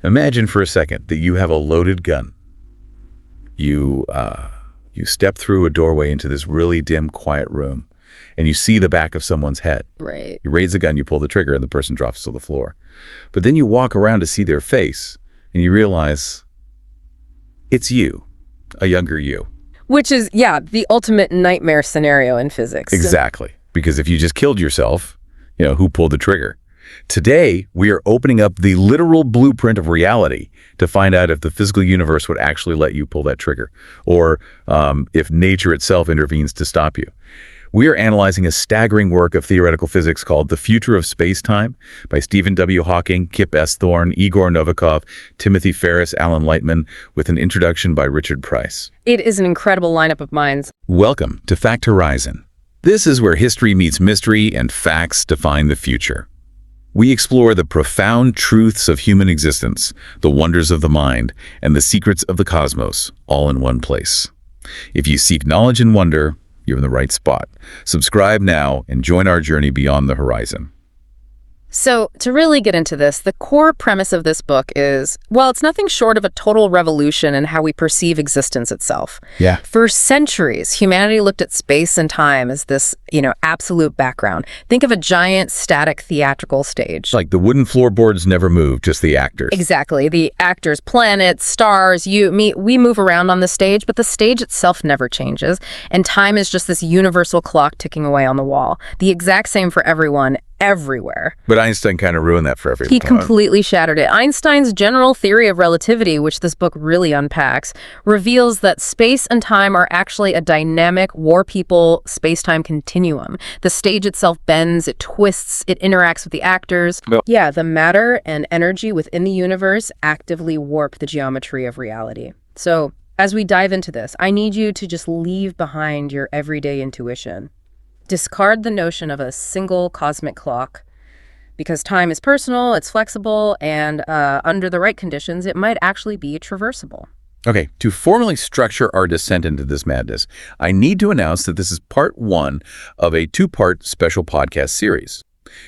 Imagine for a second that you have a loaded gun. You step through a doorway into this really dim, quiet room, and you see the back of someone's head. Right. You raise the gun, you pull the trigger, and the person drops to the floor. But then you walk around to see their face, and you realize it's you, a younger you. Which is, the ultimate nightmare scenario in physics. Exactly. Because if you just killed yourself, who pulled the trigger? Today, we are opening up the literal blueprint of reality to find out if the physical universe would actually let you pull that trigger, or if nature itself intervenes to stop you. We are analyzing a staggering work of theoretical physics called The Future of Spacetime by Stephen W. Hawking, Kip S. Thorne, Igor Novikov, Timothy Ferris, Alan Lightman, with an introduction by Richard Price. It is an incredible lineup of minds. Welcome to Fact Horizon. This is where history meets mystery and facts define the future. We explore the profound truths of human existence, the wonders of the mind, and the secrets of the cosmos, all in one place. If you seek knowledge and wonder, you're in the right spot. Subscribe now and join our journey beyond the horizon. So, to really get into this, the core premise of this book is, it's nothing short of a total revolution in how we perceive existence itself. Yeah. For centuries, humanity looked at space and time as this, absolute background. Think of a giant static theatrical stage. Like the wooden floorboards never move, just the actors. Exactly. The actors, planets, stars, you, me, we move around on the stage, but the stage itself never changes. And time is just this universal clock ticking away on the wall. The exact same for everyone, everywhere. But Einstein kind of ruined that for everyone. He completely shattered it. Einstein's general theory of relativity, which this book really unpacks, reveals that space and time are actually a dynamic war people space-time continuum. The stage itself bends, it twists, it interacts with the actors. No. Yeah, the matter and energy within the universe actively warp the geometry of reality. So, as we dive into this, I need you to just leave behind your everyday intuition. Discard the notion of a single cosmic clock, because time is personal, it's flexible, and under the right conditions, it might actually be traversable. Okay, to formally structure our descent into this madness, I need to announce that this is part one of a two-part special podcast series.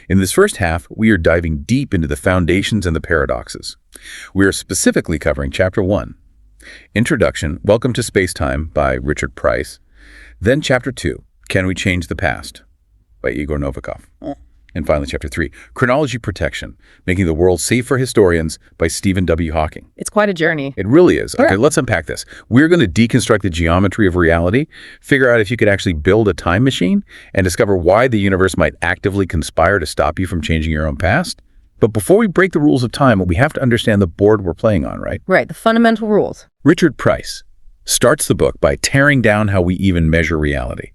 In this first half, we are diving deep into the foundations and the paradoxes. We are specifically covering Chapter 1, Introduction, Welcome to Spacetime by Richard Price. Then Chapter 2, Can We Change the Past? By Igor Novikov. And finally, Chapter 3, Chronology Protection, Making the World Safe for Historians by Stephen W. Hawking. It's quite a journey. It really is. Okay, let's unpack this. We're going to deconstruct the geometry of reality, figure out if you could actually build a time machine, and discover why the universe might actively conspire to stop you from changing your own past. But before we break the rules of time, we have to understand the board we're playing on, right? Right, the fundamental rules. Richard Price starts the book by tearing down how we even measure reality.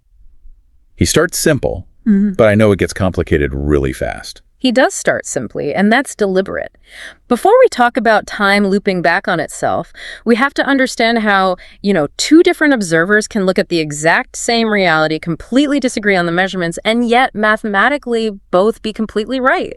He starts simple, but I know it gets complicated really fast. He does start simply, and that's deliberate. Before we talk about time looping back on itself, we have to understand how, two different observers can look at the exact same reality, completely disagree on the measurements, and yet mathematically both be completely right.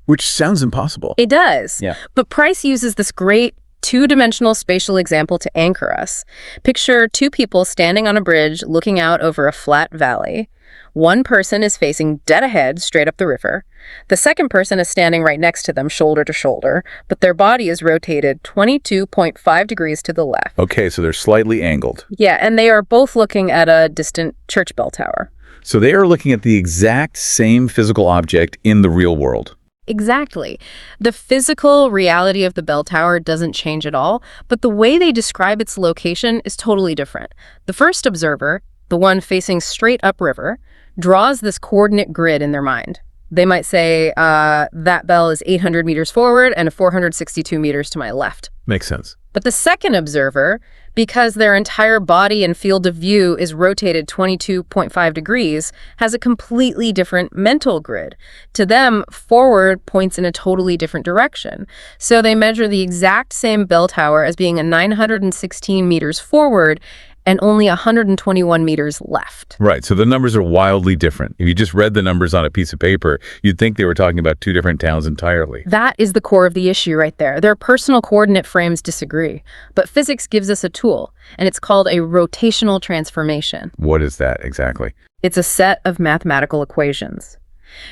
Which sounds impossible. It does. Yeah. But Price uses this great two-dimensional spatial example to anchor us. Picture two people standing on a bridge looking out over a flat valley. One person is facing dead ahead, straight up the river. The second person is standing right next to them, shoulder to shoulder, but their body is rotated 22.5 degrees to the left. Okay, so they're slightly angled. Yeah, and they are both looking at a distant church bell tower. So they are looking at the exact same physical object in the real world. Exactly. The physical reality of the bell tower doesn't change at all, but the way they describe its location is totally different. The first observer, the one facing straight upriver, draws this coordinate grid in their mind. They might say, that bell is 800 meters forward and 462 meters to my left. Makes sense. But the second observer, because their entire body and field of view is rotated 22.5 degrees, has a completely different mental grid. To them, forward points in a totally different direction. So they measure the exact same bell tower as being 916 meters forward and only 121 meters left. Right, so the numbers are wildly different. If you just read the numbers on a piece of paper, you'd think they were talking about two different towns entirely. That is the core of the issue right there. Their personal coordinate frames disagree. But physics gives us a tool, and it's called a rotational transformation. What is that exactly? It's a set of mathematical equations.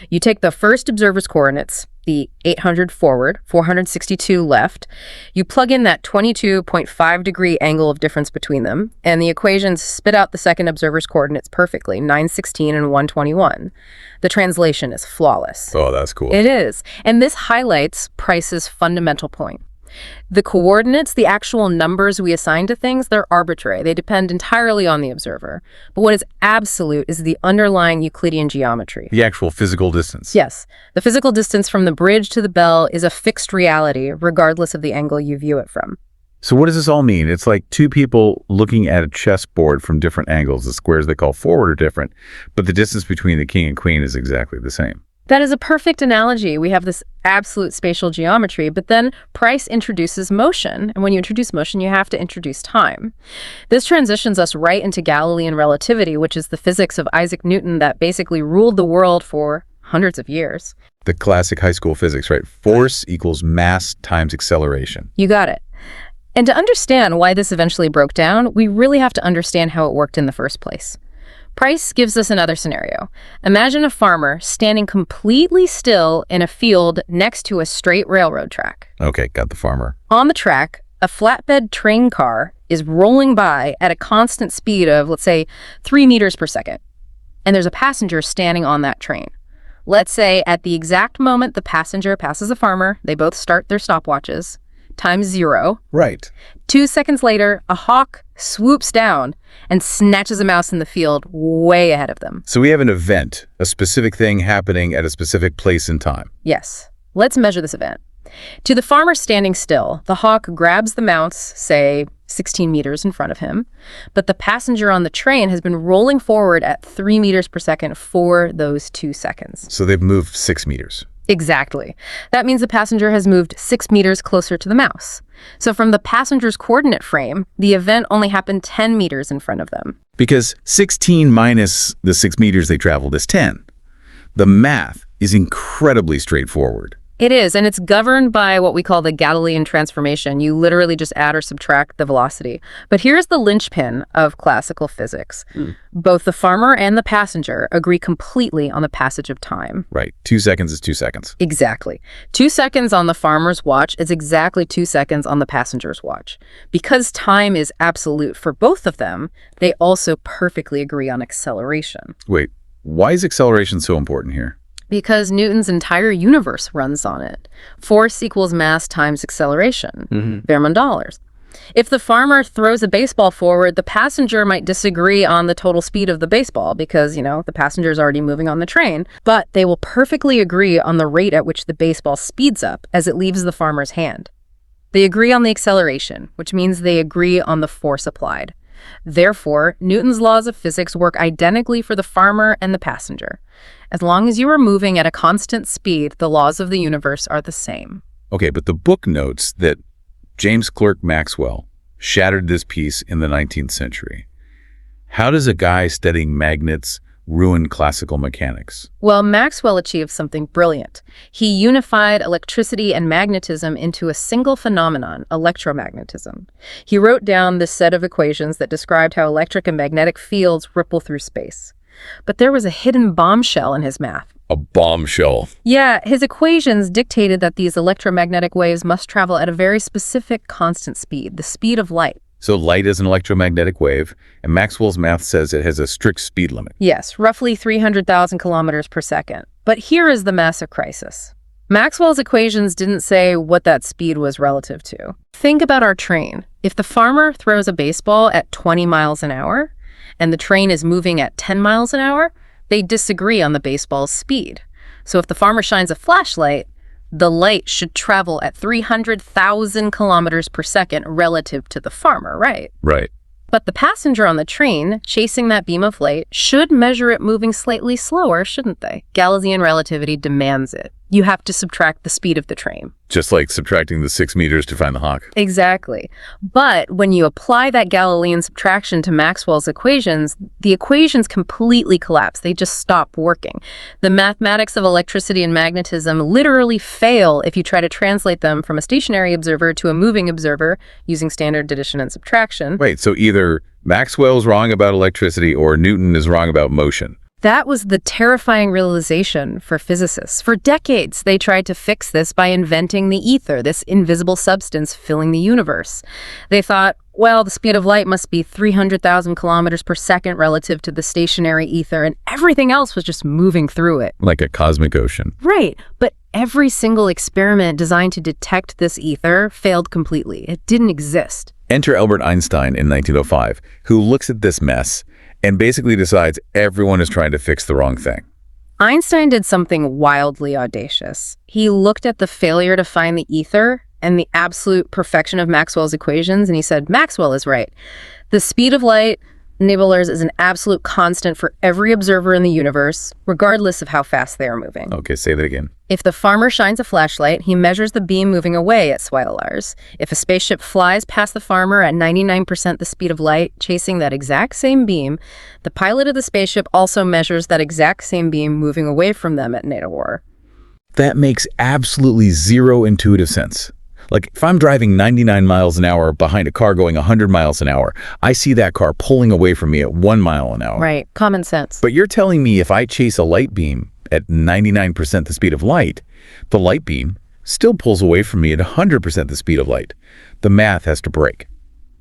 You take the first observer's coordinates, the 800 forward, 462 left. You plug in that 22.5-degree angle of difference between them, and the equations spit out the second observer's coordinates perfectly, 916 and 121. The translation is flawless. Oh, that's cool. It is. And this highlights Price's fundamental point. The coordinates, the actual numbers we assign to things, they're arbitrary. They depend entirely on the observer. But what is absolute is the underlying Euclidean geometry. The actual physical distance. Yes. The physical distance from the bridge to the bell is a fixed reality, regardless of the angle you view it from. So what does this all mean? It's like two people looking at a chessboard from different angles. The squares they call forward are different, but the distance between the king and queen is exactly the same. That is a perfect analogy. We have this absolute spatial geometry, but then Price introduces motion. And when you introduce motion, you have to introduce time. This transitions us right into Galilean relativity, which is the physics of Isaac Newton that basically ruled the world for hundreds of years. The classic high school physics, right? Force equals mass times acceleration. You got it. And to understand why this eventually broke down, we really have to understand how it worked in the first place. Price gives us another scenario. Imagine a farmer standing completely still in a field next to a straight railroad track. Okay, got the farmer. On the track, a flatbed train car is rolling by at a constant speed of, let's say, 3 meters per second. And there's a passenger standing on that train. Let's say at the exact moment the passenger passes the farmer, they both start their stopwatches. Time 0. Right. 2 seconds later, a hawk swoops down and snatches a mouse in the field way ahead of them. So we have an event, a specific thing happening at a specific place in time. Yes. Let's measure this event. To the farmer standing still, the hawk grabs the mouse, say 16 meters in front of him, but the passenger on the train has been rolling forward at 3 meters per second for those 2 seconds. So they've moved 6 meters. Exactly. That means the passenger has moved 6 meters closer to the mouse. So from the passenger's coordinate frame, the event only happened 10 meters in front of them. Because 16 minus the 6 meters they traveled is 10. The math is incredibly straightforward. It is, and it's governed by what we call the Galilean transformation. You literally just add or subtract the velocity. But here's the linchpin of classical physics. Both the farmer and the passenger agree completely on the passage of time. Right. 2 seconds is 2 seconds. Exactly. 2 seconds on the farmer's watch is exactly 2 seconds on the passenger's watch. Because time is absolute for both of them, they also perfectly agree on acceleration. Wait, why is acceleration so important here? Because Newton's entire universe runs on it. Force equals mass times acceleration. Behrman dollars. If the farmer throws a baseball forward, the passenger might disagree on the total speed of the baseball because, the passenger is already moving on the train, but they will perfectly agree on the rate at which the baseball speeds up as it leaves the farmer's hand. They agree on the acceleration, which means they agree on the force applied. Therefore, Newton's laws of physics work identically for the farmer and the passenger. As long as you are moving at a constant speed, the laws of the universe are the same. Okay, but the book notes that James Clerk Maxwell shattered this piece in the 19th century. How does a guy studying magnets ruin classical mechanics? Well, Maxwell achieved something brilliant. He unified electricity and magnetism into a single phenomenon, electromagnetism. He wrote down this set of equations that described how electric and magnetic fields ripple through space. But there was a hidden bombshell in his math. A bombshell. Yeah, his equations dictated that these electromagnetic waves must travel at a very specific constant speed, the speed of light. So light is an electromagnetic wave, and Maxwell's math says it has a strict speed limit. Yes, roughly 300,000 kilometers per second. But here is the massive crisis. Maxwell's equations didn't say what that speed was relative to. Think about our train. If the farmer throws a baseball at 20 miles an hour, and the train is moving at 10 miles an hour, they disagree on the baseball's speed. So if the farmer shines a flashlight, the light should travel at 300,000 kilometers per second relative to the farmer, right? Right. But the passenger on the train, chasing that beam of light, should measure it moving slightly slower, shouldn't they? Galilean relativity demands it. You have to subtract the speed of the train. Just like subtracting the 6 meters to find the hawk. Exactly. But when you apply that Galilean subtraction to Maxwell's equations, the equations completely collapse. They just stop working. The mathematics of electricity and magnetism literally fail if you try to translate them from a stationary observer to a moving observer using standard addition and subtraction. Wait, so either Maxwell's wrong about electricity or Newton is wrong about motion. That was the terrifying realization for physicists. For decades, they tried to fix this by inventing the ether, this invisible substance filling the universe. They thought, well, the speed of light must be 300,000 kilometers per second relative to the stationary ether, and everything else was just moving through it. Like a cosmic ocean. Right, but every single experiment designed to detect this ether failed completely. It didn't exist. Enter Albert Einstein in 1905, who looks at this mess and basically decides everyone is trying to fix the wrong thing. Einstein did something wildly audacious. He looked at the failure to find the ether and the absolute perfection of Maxwell's equations, and he said, Maxwell is right. The speed of light, nibblers, is an absolute constant for every observer in the universe, regardless of how fast they are moving. Okay, say that again. If the farmer shines a flashlight, he measures the beam moving away at Swidelars. If a spaceship flies past the farmer at 99% the speed of light, chasing that exact same beam, the pilot of the spaceship also measures that exact same beam moving away from them at nadir. That makes absolutely zero intuitive sense. Like, if I'm driving 99 miles an hour behind a car going 100 miles an hour, I see that car pulling away from me at 1 mile an hour. Right, common sense. But you're telling me if I chase a light beam at 99% the speed of light, the light beam still pulls away from me at 100% the speed of light. The math has to break.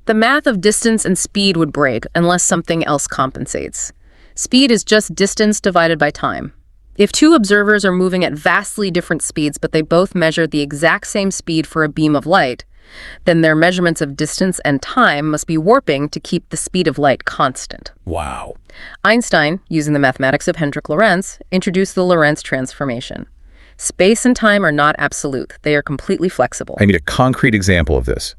The math of distance and speed would break unless something else compensates. Speed is just distance divided by time. If two observers are moving at vastly different speeds, but they both measure the exact same speed for a beam of light, then their measurements of distance and time must be warping to keep the speed of light constant. Wow. Einstein, using the mathematics of Hendrik Lorentz, introduced the Lorentz transformation. Space and time are not absolute. They are completely flexible. I need a concrete example of this.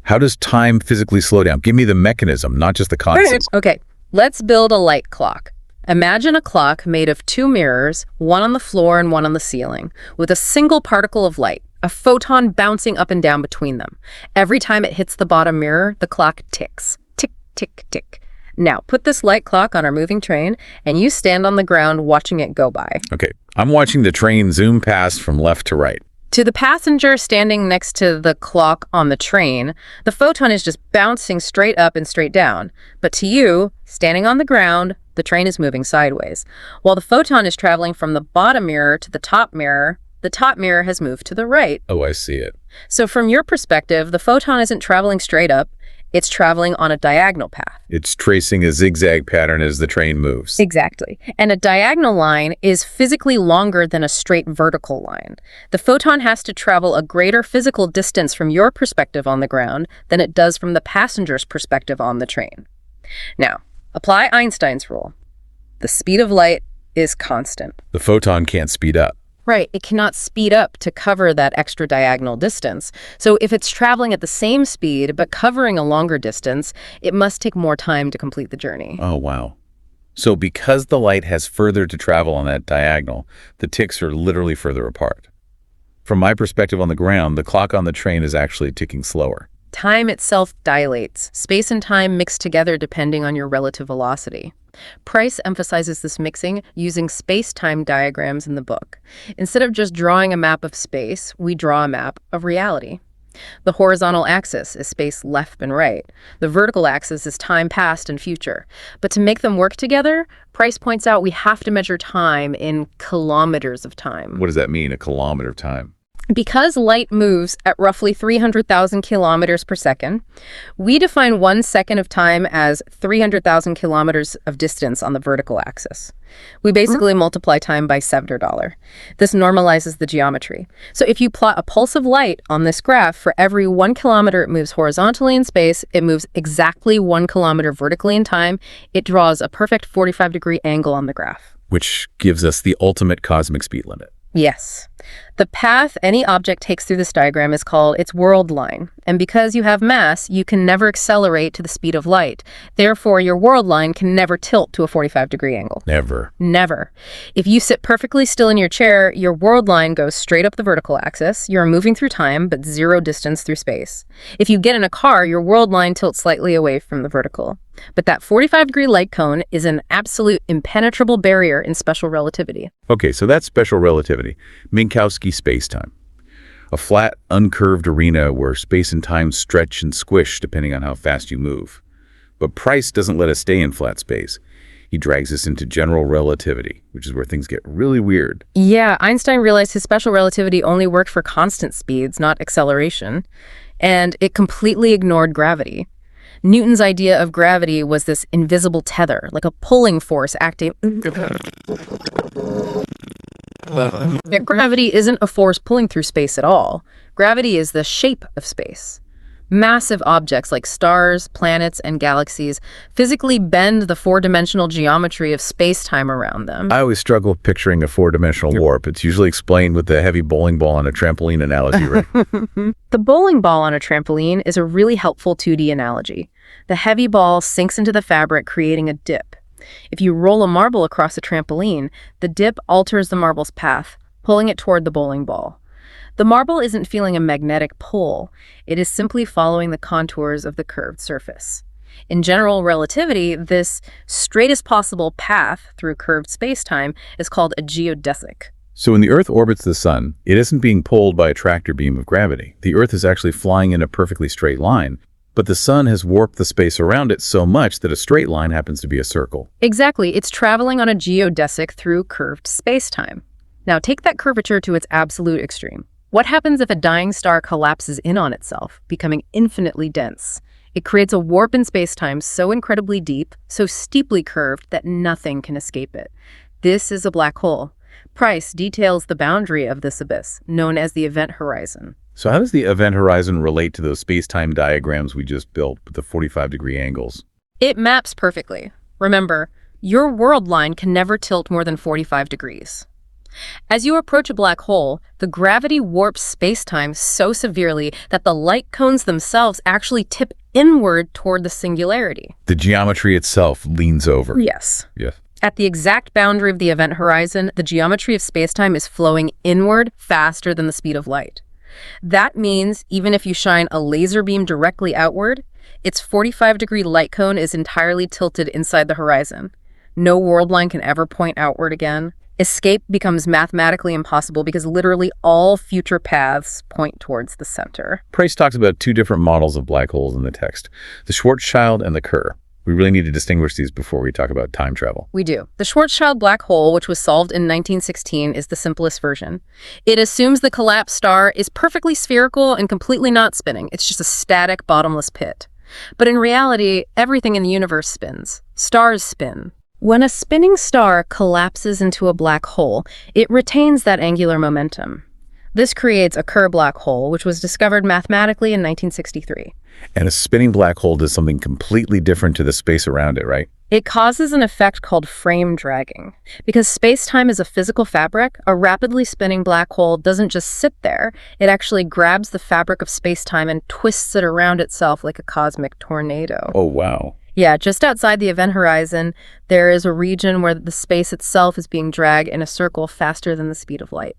How does time physically slow down? Give me the mechanism, not just the concept. Okay, let's build a light clock. Imagine a clock made of two mirrors, one on the floor and one on the ceiling, with a single particle of light, a photon bouncing up and down between them. Every time it hits the bottom mirror, the clock ticks. Tick, tick, tick. Now, put this light clock on our moving train, and you stand on the ground watching it go by. Okay, I'm watching the train zoom past from left to right. To the passenger standing next to the clock on the train, the photon is just bouncing straight up and straight down. But to you, standing on the ground, the train is moving sideways. While the photon is traveling from the bottom mirror to the top mirror has moved to the right. Oh, I see it. So from your perspective, the photon isn't traveling straight up, it's traveling on a diagonal path. It's tracing a zigzag pattern as the train moves. Exactly. And a diagonal line is physically longer than a straight vertical line. The photon has to travel a greater physical distance from your perspective on the ground than it does from the passenger's perspective on the train. Now, apply Einstein's rule. The speed of light is constant. The photon can't speed up. Right, it cannot speed up to cover that extra diagonal distance. So if it's traveling at the same speed but covering a longer distance, it must take more time to complete the journey. Oh, wow. So because the light has further to travel on that diagonal, the ticks are literally further apart. From my perspective on the ground, the clock on the train is actually ticking slower. Time itself dilates. Space and time mix together depending on your relative velocity. Price emphasizes this mixing using space-time diagrams in the book. Instead of just drawing a map of space, we draw a map of reality. The horizontal axis is space left and right. The vertical axis is time past and future. But to make them work together, Price points out we have to measure time in kilometers of time. What does that mean, a kilometer of time? Because light moves at roughly 300,000 kilometers per second, we define 1 second of time as 300,000 kilometers of distance on the vertical axis. We basically multiply time by $7. This normalizes the geometry. So if you plot a pulse of light on this graph, for every 1 kilometer it moves horizontally in space, it moves exactly 1 kilometer vertically in time. It draws a perfect 45-degree angle on the graph. Which gives us the ultimate cosmic speed limit. Yes. The path any object takes through this diagram is called its world line. And because you have mass, you can never accelerate to the speed of light. Therefore, your world line can never tilt to a 45-degree angle. Never. Never. If you sit perfectly still in your chair, your world line goes straight up the vertical axis. You're moving through time, but zero distance through space. If you get in a car, your world line tilts slightly away from the vertical. But that 45-degree light cone is an absolute impenetrable barrier in special relativity. Okay, so that's special relativity. Minkowski spacetime. A flat, uncurved arena where space and time stretch and squish depending on how fast you move. But Price doesn't let us stay in flat space. he drags us into general relativity, which is where things get really weird. Yeah, Einstein realized his special relativity only worked for constant speeds, not acceleration, and it completely ignored gravity. Newton's idea of gravity was this invisible tether, like a pulling force acting. Gravity isn't a force pulling through space at all. Gravity is the shape of space. Massive objects like stars, planets, and galaxies physically bend the four-dimensional geometry of space-time around them. I always struggle picturing a four-dimensional warp. It's usually explained with the heavy bowling ball on a trampoline analogy, right? The bowling ball on a trampoline is a really helpful 2D analogy. The heavy ball sinks into the fabric, creating a dip. If you roll a marble across a trampoline, the dip alters the marble's path, pulling it toward the bowling ball. The marble isn't feeling a magnetic pull. It is simply following the contours of the curved surface. In general relativity, this straightest possible path through curved spacetime is called a geodesic. So when the Earth orbits the Sun, it isn't being pulled by a tractor beam of gravity. The Earth is actually flying in a perfectly straight line, but the Sun has warped the space around it so much that a straight line happens to be a circle. Exactly. It's traveling on a geodesic through curved spacetime. Now take that curvature to its absolute extreme. What happens if a dying star collapses in on itself, becoming infinitely dense? It creates a warp in spacetime so incredibly deep, so steeply curved that nothing can escape it. This is a black hole. Price details the boundary of this abyss, known as the event horizon. So how does the event horizon relate to those space-time diagrams we just built with the 45-degree angles? It maps perfectly. Remember, your world line can never tilt more than 45 degrees. As you approach a black hole, the gravity warps space-time so severely that the light cones themselves actually tip inward toward the singularity. The geometry itself leans over. Yes. Yes. At the exact boundary of the event horizon, the geometry of space-time is flowing inward faster than the speed of light. That means even if you shine a laser beam directly outward, its 45-degree light cone is entirely tilted inside the horizon. No world line can ever point outward again. Escape becomes mathematically impossible because literally all future paths point towards the center. Price talks about two different models of black holes in the text, the Schwarzschild and the Kerr. We really need to distinguish these before we talk about time travel. We do. The Schwarzschild black hole, which was solved in 1916, is the simplest version. It assumes the collapsed star is perfectly spherical and completely not spinning. It's just a static, bottomless pit. But in reality, everything in the universe spins. Stars spin. When a spinning star collapses into a black hole, it retains that angular momentum. This creates a Kerr black hole, which was discovered mathematically in 1963. And a spinning black hole does something completely different to the space around it, right? It causes an effect called frame dragging. Because space-time is a physical fabric, a rapidly spinning black hole doesn't just sit there. It actually grabs the fabric of space-time and twists it around itself like a cosmic tornado. Oh, wow. Yeah, just outside the event horizon, there is a region where the space itself is being dragged in a circle faster than the speed of light.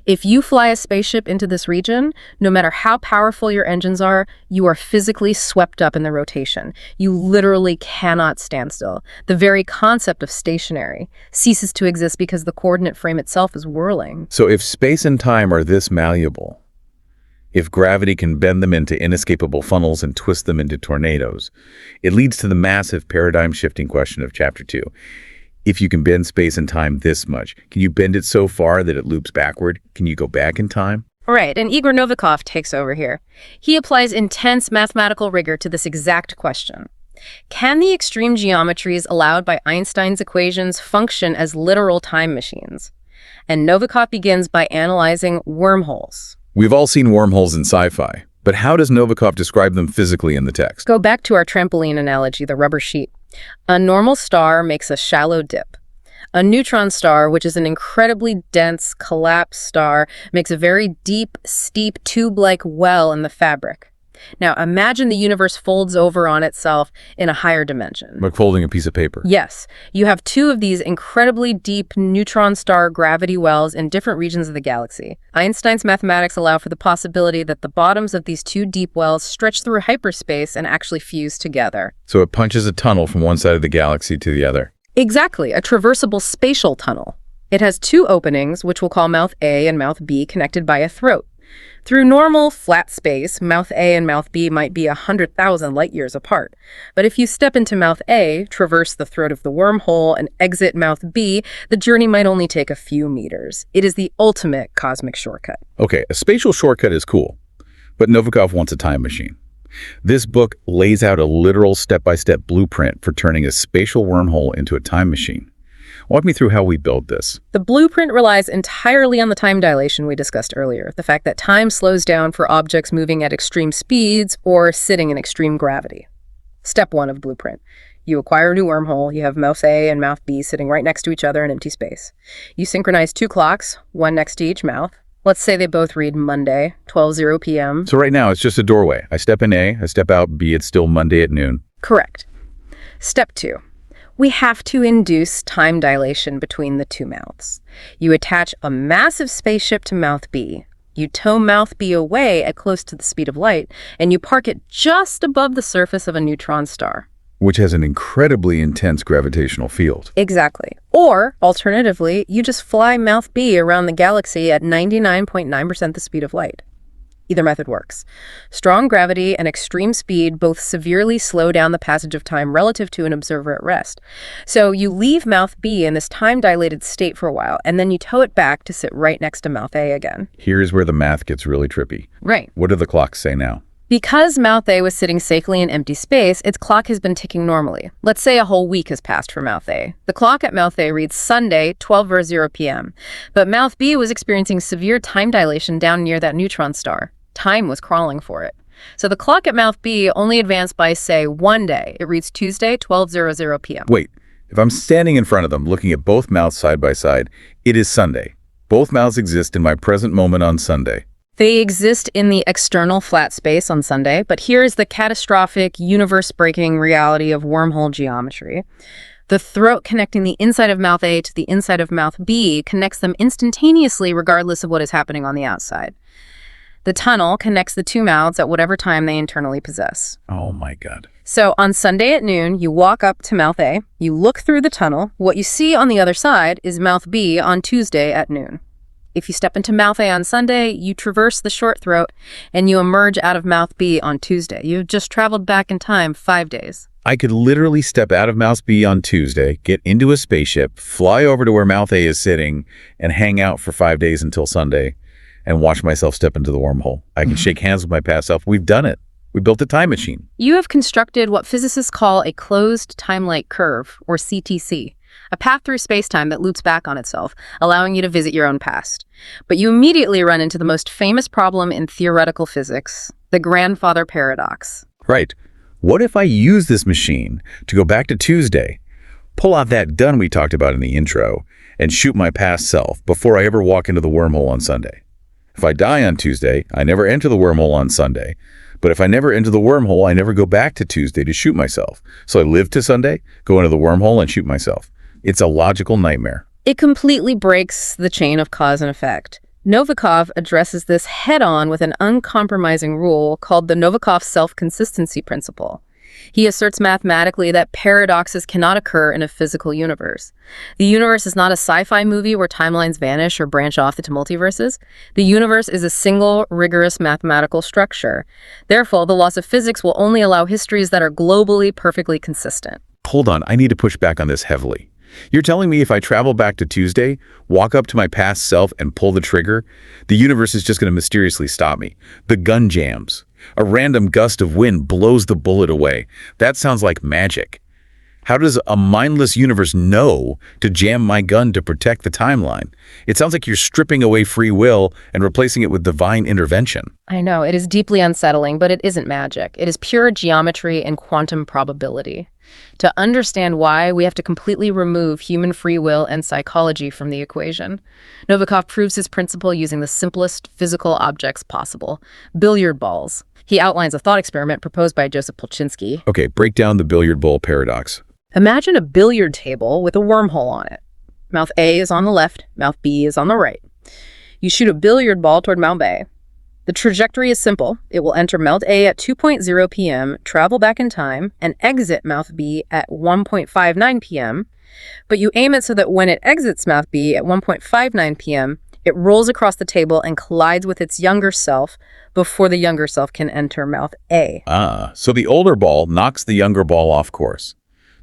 If you fly a spaceship into this region, no matter how powerful your engines are, you are physically swept up in the rotation. You literally cannot stand still. The very concept of stationary ceases to exist because the coordinate frame itself is whirling. So if space and time are this malleable, if gravity can bend them into inescapable funnels and twist them into tornadoes, it leads to the massive paradigm-shifting question of Chapter 2. If you can bend space and time this much, can you bend it so far that it loops backward? Can you go back in time? Right, and Igor Novikov takes over here. He applies intense mathematical rigor to this exact question. Can the extreme geometries allowed by Einstein's equations function as literal time machines? And Novikov begins by analyzing wormholes. We've all seen wormholes in sci-fi, but how does Novikov describe them physically in the text? Go back to our trampoline analogy, the rubber sheet. A normal star makes a shallow dip. A neutron star, which is an incredibly dense, collapsed star, makes a very deep, steep, tube-like well in the fabric. Now, imagine the universe folds over on itself in a higher dimension. Like folding a piece of paper. Yes. You have two of these incredibly deep neutron star gravity wells in different regions of the galaxy. Einstein's mathematics allow for the possibility that the bottoms of these two deep wells stretch through hyperspace and actually fuse together. So it punches a tunnel from one side of the galaxy to the other. Exactly, a traversable spatial tunnel. It has two openings, which we'll call mouth A and mouth B, connected by a throat. Through normal, flat space, mouth A and mouth B might be 100,000 light years apart. But if you step into mouth A, traverse the throat of the wormhole, and exit mouth B, the journey might only take a few meters. It is the ultimate cosmic shortcut. Okay, a spatial shortcut is cool, but Novikov wants a time machine. This book lays out a literal step-by-step blueprint for turning a spatial wormhole into a time machine. Walk me through how we build this. The blueprint relies entirely on the time dilation we discussed earlier, the fact that time slows down for objects moving at extreme speeds or sitting in extreme gravity. Step 1 of blueprint. You acquire a new wormhole. You have mouth A and mouth B sitting right next to each other in empty space. You synchronize 2 clocks, one next to each mouth. Let's say they both read Monday, 12:00 p.m. So right now, it's just a doorway. I step in A, I step out B, it's still Monday at noon. Correct. Step 2. We have to induce time dilation between the two mouths. You attach a massive spaceship to mouth B. You tow mouth B away at close to the speed of light, and you park it just above the surface of a neutron star. Which has an incredibly intense gravitational field. Exactly. Or, alternatively, you just fly mouth B around the galaxy at 99.9% the speed of light. Either method works. Strong gravity and extreme speed both severely slow down the passage of time relative to an observer at rest. So you leave mouth B in this time-dilated state for a while, and then you tow it back to sit right next to mouth A again. Here's where the math gets really trippy. Right. What do the clocks say now? Because mouth A was sitting safely in empty space, its clock has been ticking normally. Let's say a whole week has passed for mouth A. The clock at mouth A reads Sunday, 12:00 p.m. But mouth B was experiencing severe time dilation down near that neutron star. Time was crawling for it. So the clock at mouth B only advanced by, say, 1 day. It reads Tuesday, 12:00 p.m. Wait, if I'm standing in front of them, looking at both mouths side by side, it is Sunday. Both mouths exist in my present moment on Sunday. They exist in the external flat space on Sunday, but here is the catastrophic, universe-breaking reality of wormhole geometry. The throat connecting the inside of mouth A to the inside of mouth B connects them instantaneously regardless of what is happening on the outside. The tunnel connects the two mouths at whatever time they internally possess. Oh my God. So on Sunday at noon, you walk up to mouth A, you look through the tunnel. What you see on the other side is mouth B on Tuesday at noon. If you step into mouth A on Sunday, you traverse the short throat and you emerge out of mouth B on Tuesday. You've just traveled back in time 5 days. I could literally step out of mouth B on Tuesday, get into a spaceship, fly over to where mouth A is sitting, and hang out for 5 days until Sunday, and watch myself step into the wormhole. I can shake hands with my past self. We've done it. We built a time machine. You have constructed what physicists call a closed time-like curve, or CTC, a path through space-time that loops back on itself, allowing you to visit your own past. But you immediately run into the most famous problem in theoretical physics, the grandfather paradox. Right. What if I use this machine to go back to Tuesday, pull out that gun we talked about in the intro, and shoot my past self before I ever walk into the wormhole on Sunday? If I die on Tuesday, I never enter the wormhole on Sunday. But if I never enter the wormhole, I never go back to Tuesday to shoot myself. So I live to Sunday, go into the wormhole, and shoot myself. It's a logical nightmare. It completely breaks the chain of cause and effect. Novikov addresses this head-on with an uncompromising rule called the Novikov self-consistency principle. He asserts mathematically that paradoxes cannot occur in a physical universe. The universe is not a sci-fi movie where timelines vanish or branch off into multiverses. The universe is a single, rigorous mathematical structure. Therefore, the laws of physics will only allow histories that are globally perfectly consistent. Hold on, I need to push back on this heavily. You're telling me if I travel back to Tuesday, walk up to my past self and pull the trigger, the universe is just going to mysteriously stop me. The gun jams. A random gust of wind blows the bullet away. That sounds like magic. How does a mindless universe know to jam my gun to protect the timeline? It sounds like you're stripping away free will and replacing it with divine intervention. I know, it is deeply unsettling, but it isn't magic. It is pure geometry and quantum probability. To understand why, we have to completely remove human free will and psychology from the equation. Novikov proves his principle using the simplest physical objects possible, billiard balls. He outlines a thought experiment proposed by Joseph Polchinski. Okay, break down the billiard ball paradox. Imagine a billiard table with a wormhole on it. Mouth A is on the left, mouth B is on the right. You shoot a billiard ball toward mouth A. The trajectory is simple. It will enter mouth A at 2:00 p.m., travel back in time, and exit mouth B at 1:59 p.m. But you aim it so that when it exits mouth B at 1:59 p.m., It rolls across the table and collides with its younger self before the younger self can enter mouth A. So the older ball knocks the younger ball off course.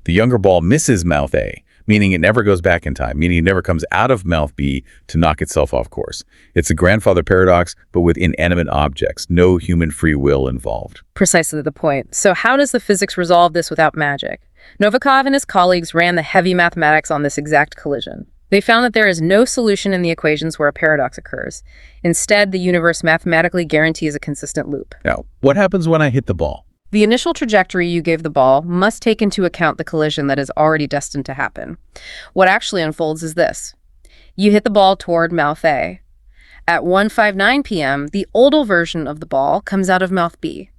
The younger ball misses mouth A, meaning it never goes back in time, meaning it never comes out of mouth B to knock itself off course. It's a grandfather paradox, but with inanimate objects, no human free will involved. Precisely the point. So how does the physics resolve this without magic? Novikov and his colleagues ran the heavy mathematics on this exact collision. They found that there is no solution in the equations where a paradox occurs. Instead, the universe mathematically guarantees a consistent loop. Now, what happens when I hit the ball? The initial trajectory you gave the ball must take into account the collision that is already destined to happen. What actually unfolds is this. You hit the ball toward mouth A. At 1:59 p.m., the older version of the ball comes out of mouth B.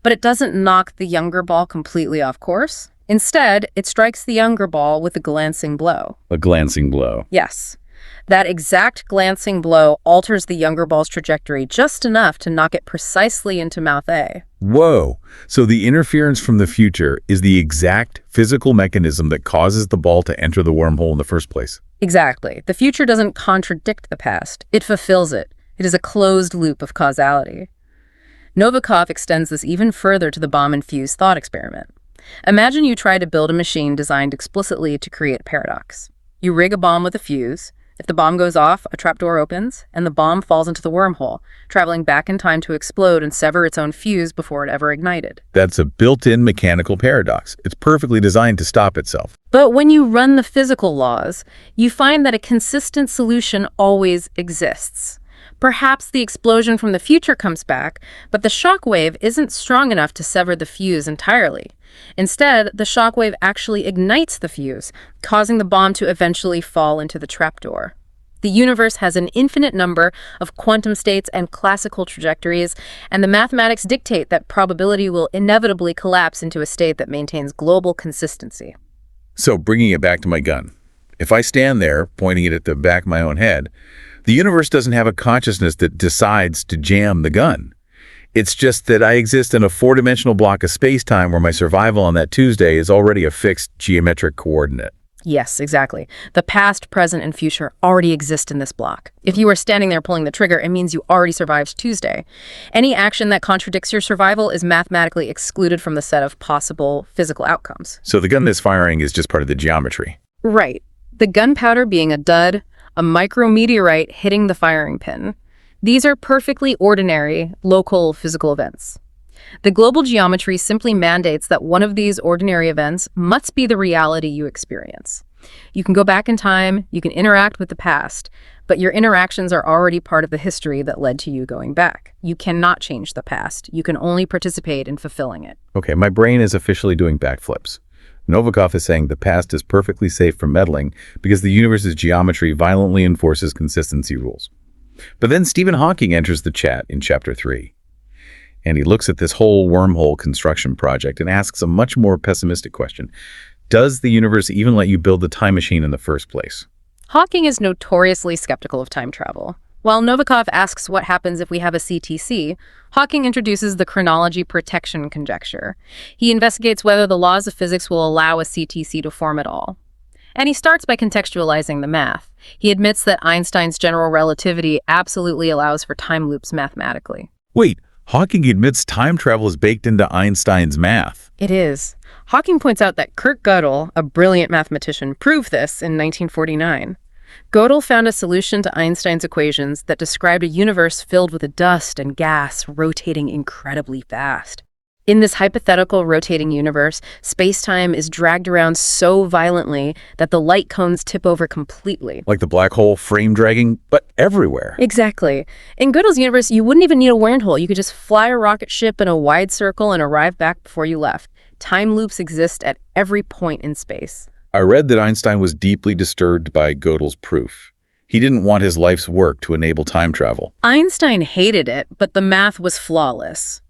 But it doesn't knock the younger ball completely off course. Instead, it strikes the younger ball with a glancing blow. A glancing blow. Yes. That exact glancing blow alters the younger ball's trajectory just enough to knock it precisely into mouth A. Whoa! So the interference from the future is the exact physical mechanism that causes the ball to enter the wormhole in the first place. Exactly. The future doesn't contradict the past. It fulfills it. It is a closed loop of causality. Novikov extends this even further to the bomb-infused thought experiment. Imagine you try to build a machine designed explicitly to create paradox. You rig a bomb with a fuse. If the bomb goes off, a trapdoor opens, and the bomb falls into the wormhole, traveling back in time to explode and sever its own fuse before it ever ignited. That's a built-in mechanical paradox. It's perfectly designed to stop itself. But when you run the physical laws, you find that a consistent solution always exists. Perhaps the explosion from the future comes back, but the shock wave isn't strong enough to sever the fuse entirely. Instead, the shock wave actually ignites the fuse, causing the bomb to eventually fall into the trapdoor. The universe has an infinite number of quantum states and classical trajectories, and the mathematics dictate that probability will inevitably collapse into a state that maintains global consistency. So bringing it back to my gun. If I stand there, pointing it at the back of my own head, the universe doesn't have a consciousness that decides to jam the gun. It's just that I exist in a four-dimensional block of space-time where my survival on that Tuesday is already a fixed geometric coordinate. Yes, exactly. The past, present, and future already exist in this block. If you are standing there pulling the trigger, it means you already survived Tuesday. Any action that contradicts your survival is mathematically excluded from the set of possible physical outcomes. So the gun that's firing is just part of the geometry. Right. The gunpowder being a dud, a micrometeorite hitting the firing pin. These are perfectly ordinary, local physical events. The global geometry simply mandates that one of these ordinary events must be the reality you experience. You can go back in time, you can interact with the past, but your interactions are already part of the history that led to you going back. You cannot change the past. You can only participate in fulfilling it. Okay, my brain is officially doing backflips. Novikov is saying the past is perfectly safe from meddling because the universe's geometry violently enforces consistency rules. But then Stephen Hawking enters the chat in Chapter 3. And he looks at this whole wormhole construction project and asks a much more pessimistic question. Does the universe even let you build the time machine in the first place? Hawking is notoriously skeptical of time travel. While Novikov asks what happens if we have a CTC, Hawking introduces the chronology protection conjecture. He investigates whether the laws of physics will allow a CTC to form at all. And he starts by contextualizing the math. He admits that Einstein's general relativity absolutely allows for time loops mathematically. Wait, Hawking admits time travel is baked into Einstein's math. It is. Hawking points out that Kurt Gödel, a brilliant mathematician, proved this in 1949. Gödel found a solution to Einstein's equations that described a universe filled with dust and gas rotating incredibly fast. In this hypothetical rotating universe, space-time is dragged around so violently that the light cones tip over completely. Like the black hole frame dragging, but everywhere. Exactly. In Gödel's universe, you wouldn't even need a wormhole. You could just fly a rocket ship in a wide circle and arrive back before you left. Time loops exist at every point in space. I read that Einstein was deeply disturbed by Gödel's proof. He didn't want his life's work to enable time travel. Einstein hated it, but the math was flawless.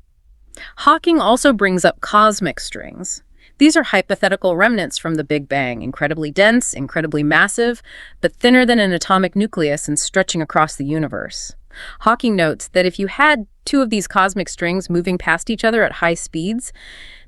Hawking also brings up cosmic strings. These are hypothetical remnants from the Big Bang, incredibly dense, incredibly massive, but thinner than an atomic nucleus and stretching across the universe. Hawking notes that if you had two of these cosmic strings moving past each other at high speeds,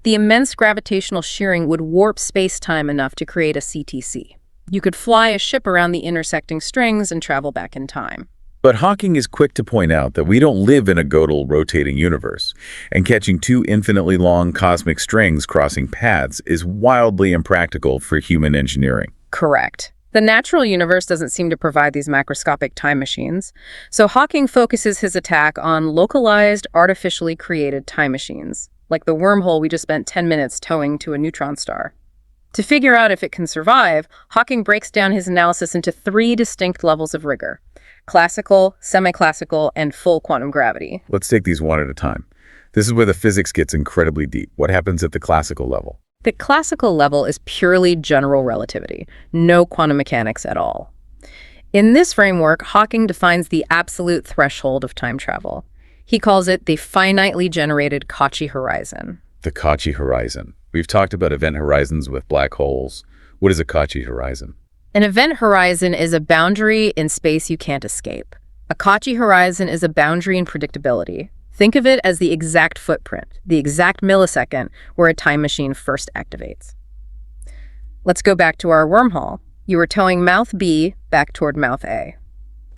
the immense gravitational shearing would warp space-time enough to create a CTC. You could fly a ship around the intersecting strings and travel back in time. But Hawking is quick to point out that we don't live in a Gödel rotating universe, and catching two infinitely long cosmic strings crossing paths is wildly impractical for human engineering. Correct. The natural universe doesn't seem to provide these macroscopic time machines, so Hawking focuses his attack on localized, artificially created time machines, like the wormhole we just spent 10 minutes towing to a neutron star. To figure out if it can survive, Hawking breaks down his analysis into 3 distinct levels of rigor: classical, semi-classical, and full quantum gravity. Let's take these one at a time. This is where the physics gets incredibly deep. What happens at the classical level? The classical level is purely general relativity, no quantum mechanics at all. In this framework, Hawking defines the absolute threshold of time travel. He calls it the finitely generated Cauchy horizon. The Cauchy horizon. We've talked about event horizons with black holes. What is a Cauchy horizon? An event horizon is a boundary in space you can't escape. A Cauchy horizon is a boundary in predictability. Think of it as the exact footprint, the exact millisecond where a time machine first activates. Let's go back to our wormhole. You were towing mouth B back toward mouth A.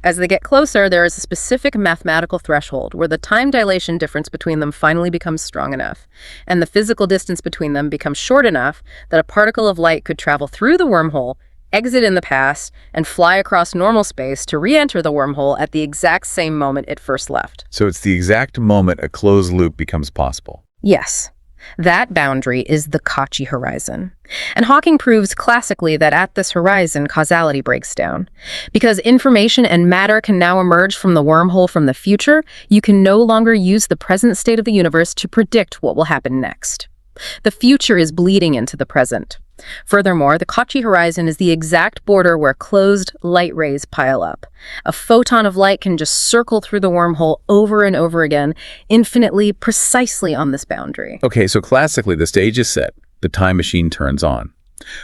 As they get closer, there is a specific mathematical threshold where the time dilation difference between them finally becomes strong enough, and the physical distance between them becomes short enough that a particle of light could travel through the wormhole, exit in the past, and fly across normal space to re-enter the wormhole at the exact same moment it first left. So it's the exact moment a closed loop becomes possible. Yes. That boundary is the Cauchy horizon. And Hawking proves classically that at this horizon, causality breaks down. Because information and matter can now emerge from the wormhole from the future, you can no longer use the present state of the universe to predict what will happen next. The future is bleeding into the present. Furthermore, the Cauchy horizon is the exact border where closed light rays pile up. A photon of light can just circle through the wormhole over and over again, infinitely, precisely on this boundary. Okay, so classically the stage is set. The time machine turns on.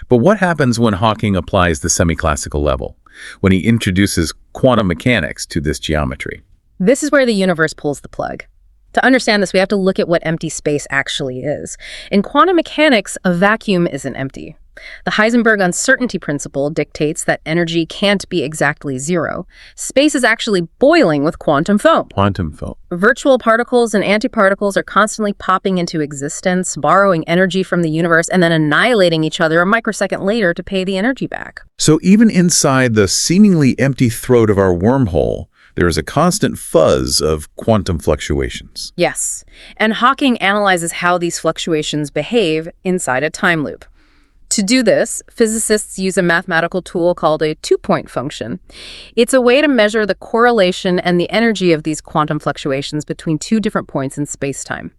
But what happens when Hawking applies the semi-classical level? When he introduces quantum mechanics to this geometry? This is where the universe pulls the plug. To understand this, we have to look at what empty space actually is. In quantum mechanics, a vacuum isn't empty. The Heisenberg uncertainty principle dictates that energy can't be exactly zero. Space is actually boiling with quantum foam. Quantum foam. Virtual particles and antiparticles are constantly popping into existence, borrowing energy from the universe, and then annihilating each other a microsecond later to pay the energy back. So even inside the seemingly empty throat of our wormhole, there is a constant fuzz of quantum fluctuations. Yes, and Hawking analyzes how these fluctuations behave inside a time loop. To do this, physicists use a mathematical tool called a two-point function. It's a way to measure the correlation and the energy of these quantum fluctuations between 2 different points in space-time.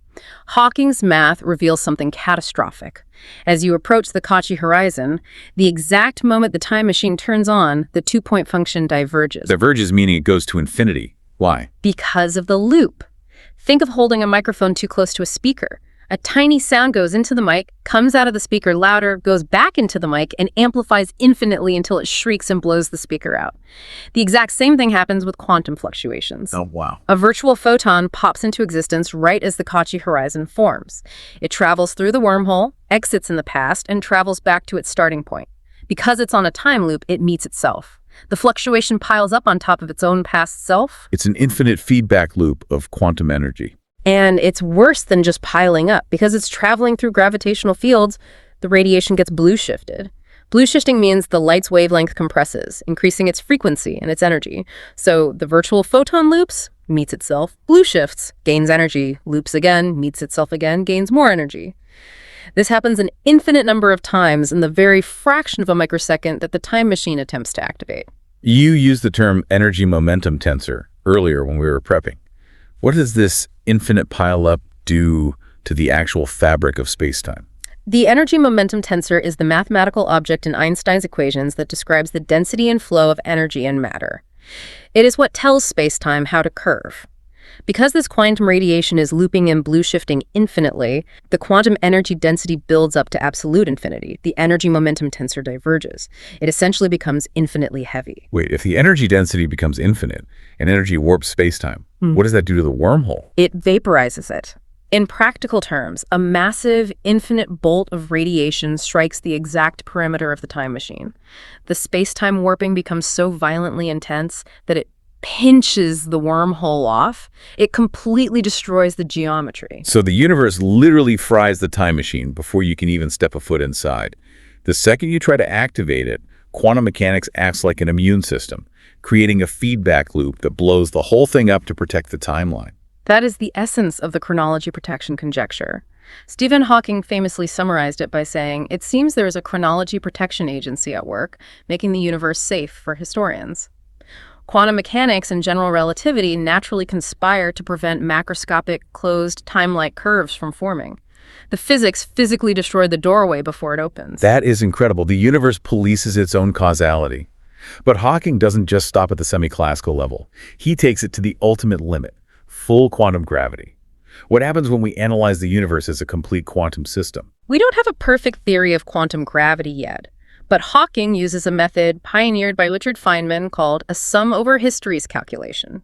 Hawking's math reveals something catastrophic. As you approach the Cauchy horizon, the exact moment the time machine turns on, the two-point function diverges. Diverges meaning it goes to infinity. Why? Because of the loop. Think of holding a microphone too close to a speaker. A tiny sound goes into the mic, comes out of the speaker louder, goes back into the mic, and amplifies infinitely until it shrieks and blows the speaker out. The exact same thing happens with quantum fluctuations. Oh, wow. A virtual photon pops into existence right as the Cauchy horizon forms. It travels through the wormhole, exits in the past, and travels back to its starting point. Because it's on a time loop, it meets itself. The fluctuation piles up on top of its own past self. It's an infinite feedback loop of quantum energy. And it's worse than just piling up. Because it's traveling through gravitational fields, the radiation gets blue shifted. Blue shifting means the light's wavelength compresses, increasing its frequency and its energy. So the virtual photon loops, meets itself, blue shifts, gains energy, loops again, meets itself again, gains more energy. This happens an infinite number of times in the very fraction of a microsecond that the time machine attempts to activate. You used the term energy momentum tensor earlier when we were prepping. What does this infinite pile-up do to the actual fabric of spacetime? The energy momentum tensor is the mathematical object in Einstein's equations that describes the density and flow of energy and matter. It is what tells spacetime how to curve. Because this quantum radiation is looping and blue shifting infinitely, the quantum energy density builds up to absolute infinity. The energy momentum tensor diverges. It essentially becomes infinitely heavy. Wait, if the energy density becomes infinite and energy warps spacetime, what does that do to the wormhole? It vaporizes it. In practical terms, a massive, infinite bolt of radiation strikes the exact perimeter of the time machine. The space-time warping becomes so violently intense that it pinches the wormhole off, it completely destroys the geometry. So the universe literally fries the time machine before you can even step a foot inside. The second you try to activate it, quantum mechanics acts like an immune system, creating a feedback loop that blows the whole thing up to protect the timeline. That is the essence of the chronology protection conjecture. Stephen Hawking famously summarized it by saying, "It seems there is a chronology protection agency at work, making the universe safe for historians." Quantum mechanics and general relativity naturally conspire to prevent macroscopic, closed, time-like curves from forming. The physics physically destroy the doorway before it opens. That is incredible. The universe polices its own causality. But Hawking doesn't just stop at the semi-classical level. He takes it to the ultimate limit, full quantum gravity. What happens when we analyze the universe as a complete quantum system? We don't have a perfect theory of quantum gravity yet, but Hawking uses a method pioneered by Richard Feynman called a sum over histories calculation.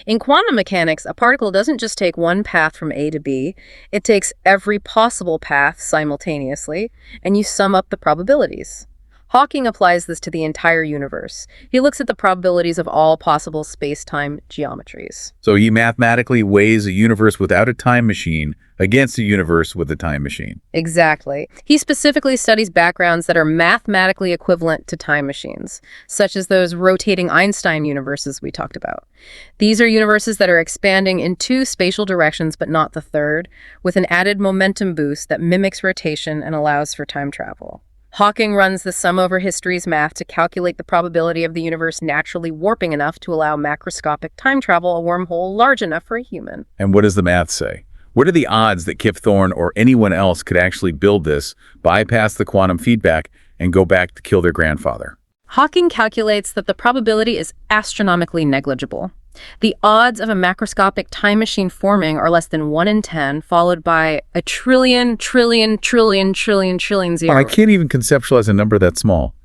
In quantum mechanics, a particle doesn't just take one path from A to B, it takes every possible path simultaneously, and you sum up the probabilities. Hawking applies this to the entire universe. He looks at the probabilities of all possible space-time geometries. So he mathematically weighs a universe without a time machine against a universe with a time machine. Exactly. He specifically studies backgrounds that are mathematically equivalent to time machines, such as those rotating Einstein universes we talked about. These are universes that are expanding in two spatial directions but not the third, with an added momentum boost that mimics rotation and allows for time travel. Hawking runs the sum over histories math to calculate the probability of the universe naturally warping enough to allow macroscopic time travel, a wormhole large enough for a human. And what does the math say? What are the odds that Kip Thorne or anyone else could actually build this, bypass the quantum feedback, and go back to kill their grandfather? Hawking calculates that the probability is astronomically negligible. The odds of a macroscopic time machine forming are less than 1 in 10, followed by a trillion zero. I can't even conceptualize a number that small.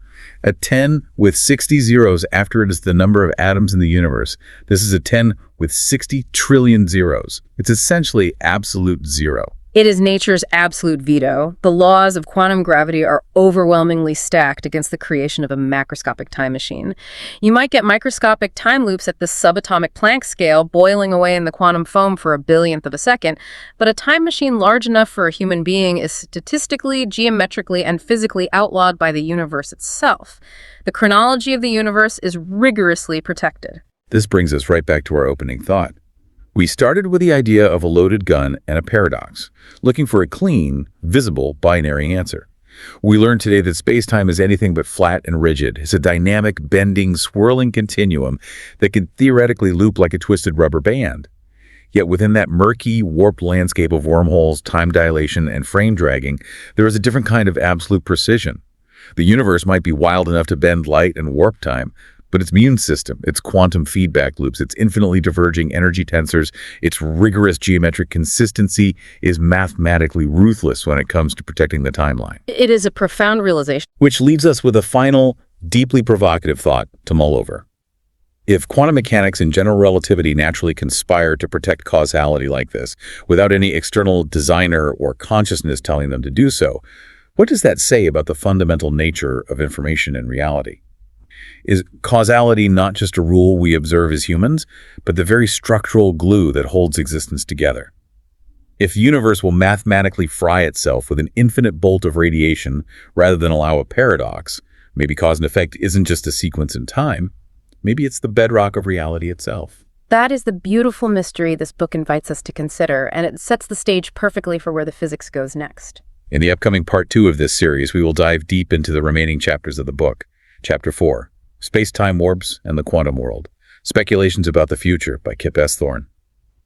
A 10 with 60 zeros after it is the number of atoms in the universe. This is a 10 with 60 trillion zeros. It's essentially absolute zero. It is nature's absolute veto. The laws of quantum gravity are overwhelmingly stacked against the creation of a macroscopic time machine. You might get microscopic time loops at the subatomic Planck scale, boiling away in the quantum foam for a billionth of a second, but a time machine large enough for a human being is statistically, geometrically, and physically outlawed by the universe itself. The chronology of the universe is rigorously protected. This brings us right back to our opening thought. We started with the idea of a loaded gun and a paradox, looking for a clean, visible, binary answer. We learned today that space-time is anything but flat and rigid. It's a dynamic, bending, swirling continuum that can theoretically loop like a twisted rubber band. Yet within that murky, warped landscape of wormholes, time dilation, and frame dragging, there is a different kind of absolute precision. The universe might be wild enough to bend light and warp time, but its immune system, its quantum feedback loops, its infinitely diverging energy tensors, its rigorous geometric consistency is mathematically ruthless when it comes to protecting the timeline. It is a profound realization. Which leads us with a final, deeply provocative thought to mull over. If quantum mechanics and general relativity naturally conspire to protect causality like this, without any external designer or consciousness telling them to do so, what does that say about the fundamental nature of information and reality? Is causality not just a rule we observe as humans, but the very structural glue that holds existence together? If the universe will mathematically fry itself with an infinite bolt of radiation rather than allow a paradox, maybe cause and effect isn't just a sequence in time, maybe it's the bedrock of reality itself. That is the beautiful mystery this book invites us to consider, and it sets the stage perfectly for where the physics goes next. In the upcoming part 2 of this series, we will dive deep into the remaining chapters of the book. Chapter 4. Space-Time Warps and the Quantum World. Speculations about the Future by Kip S. Thorne.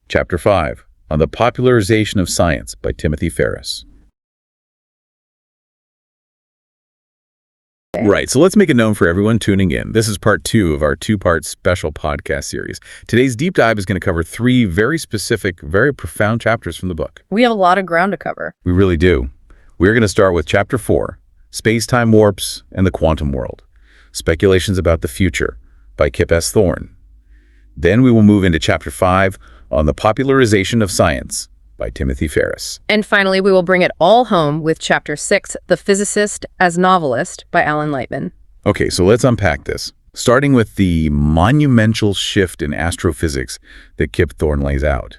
Chapter 5. On the Popularization of Science by Timothy Ferris. Right, so let's make it known for everyone tuning in. This is part 2 of our 2-part special podcast series. Today's deep dive is going to cover 3 very specific, very profound chapters from the book. We have a lot of ground to cover. We really do. We're going to start with Chapter 4, Space-Time Warps and the Quantum World. Speculations about the Future by Kip S. Thorne. Then we will move into Chapter 5, On the Popularization of Science by Timothy Ferris. And finally, we will bring it all home with Chapter 6, The Physicist as Novelist by Alan Lightman. Okay, so let's unpack this. starting with the monumental shift in astrophysics that Kip Thorne lays out.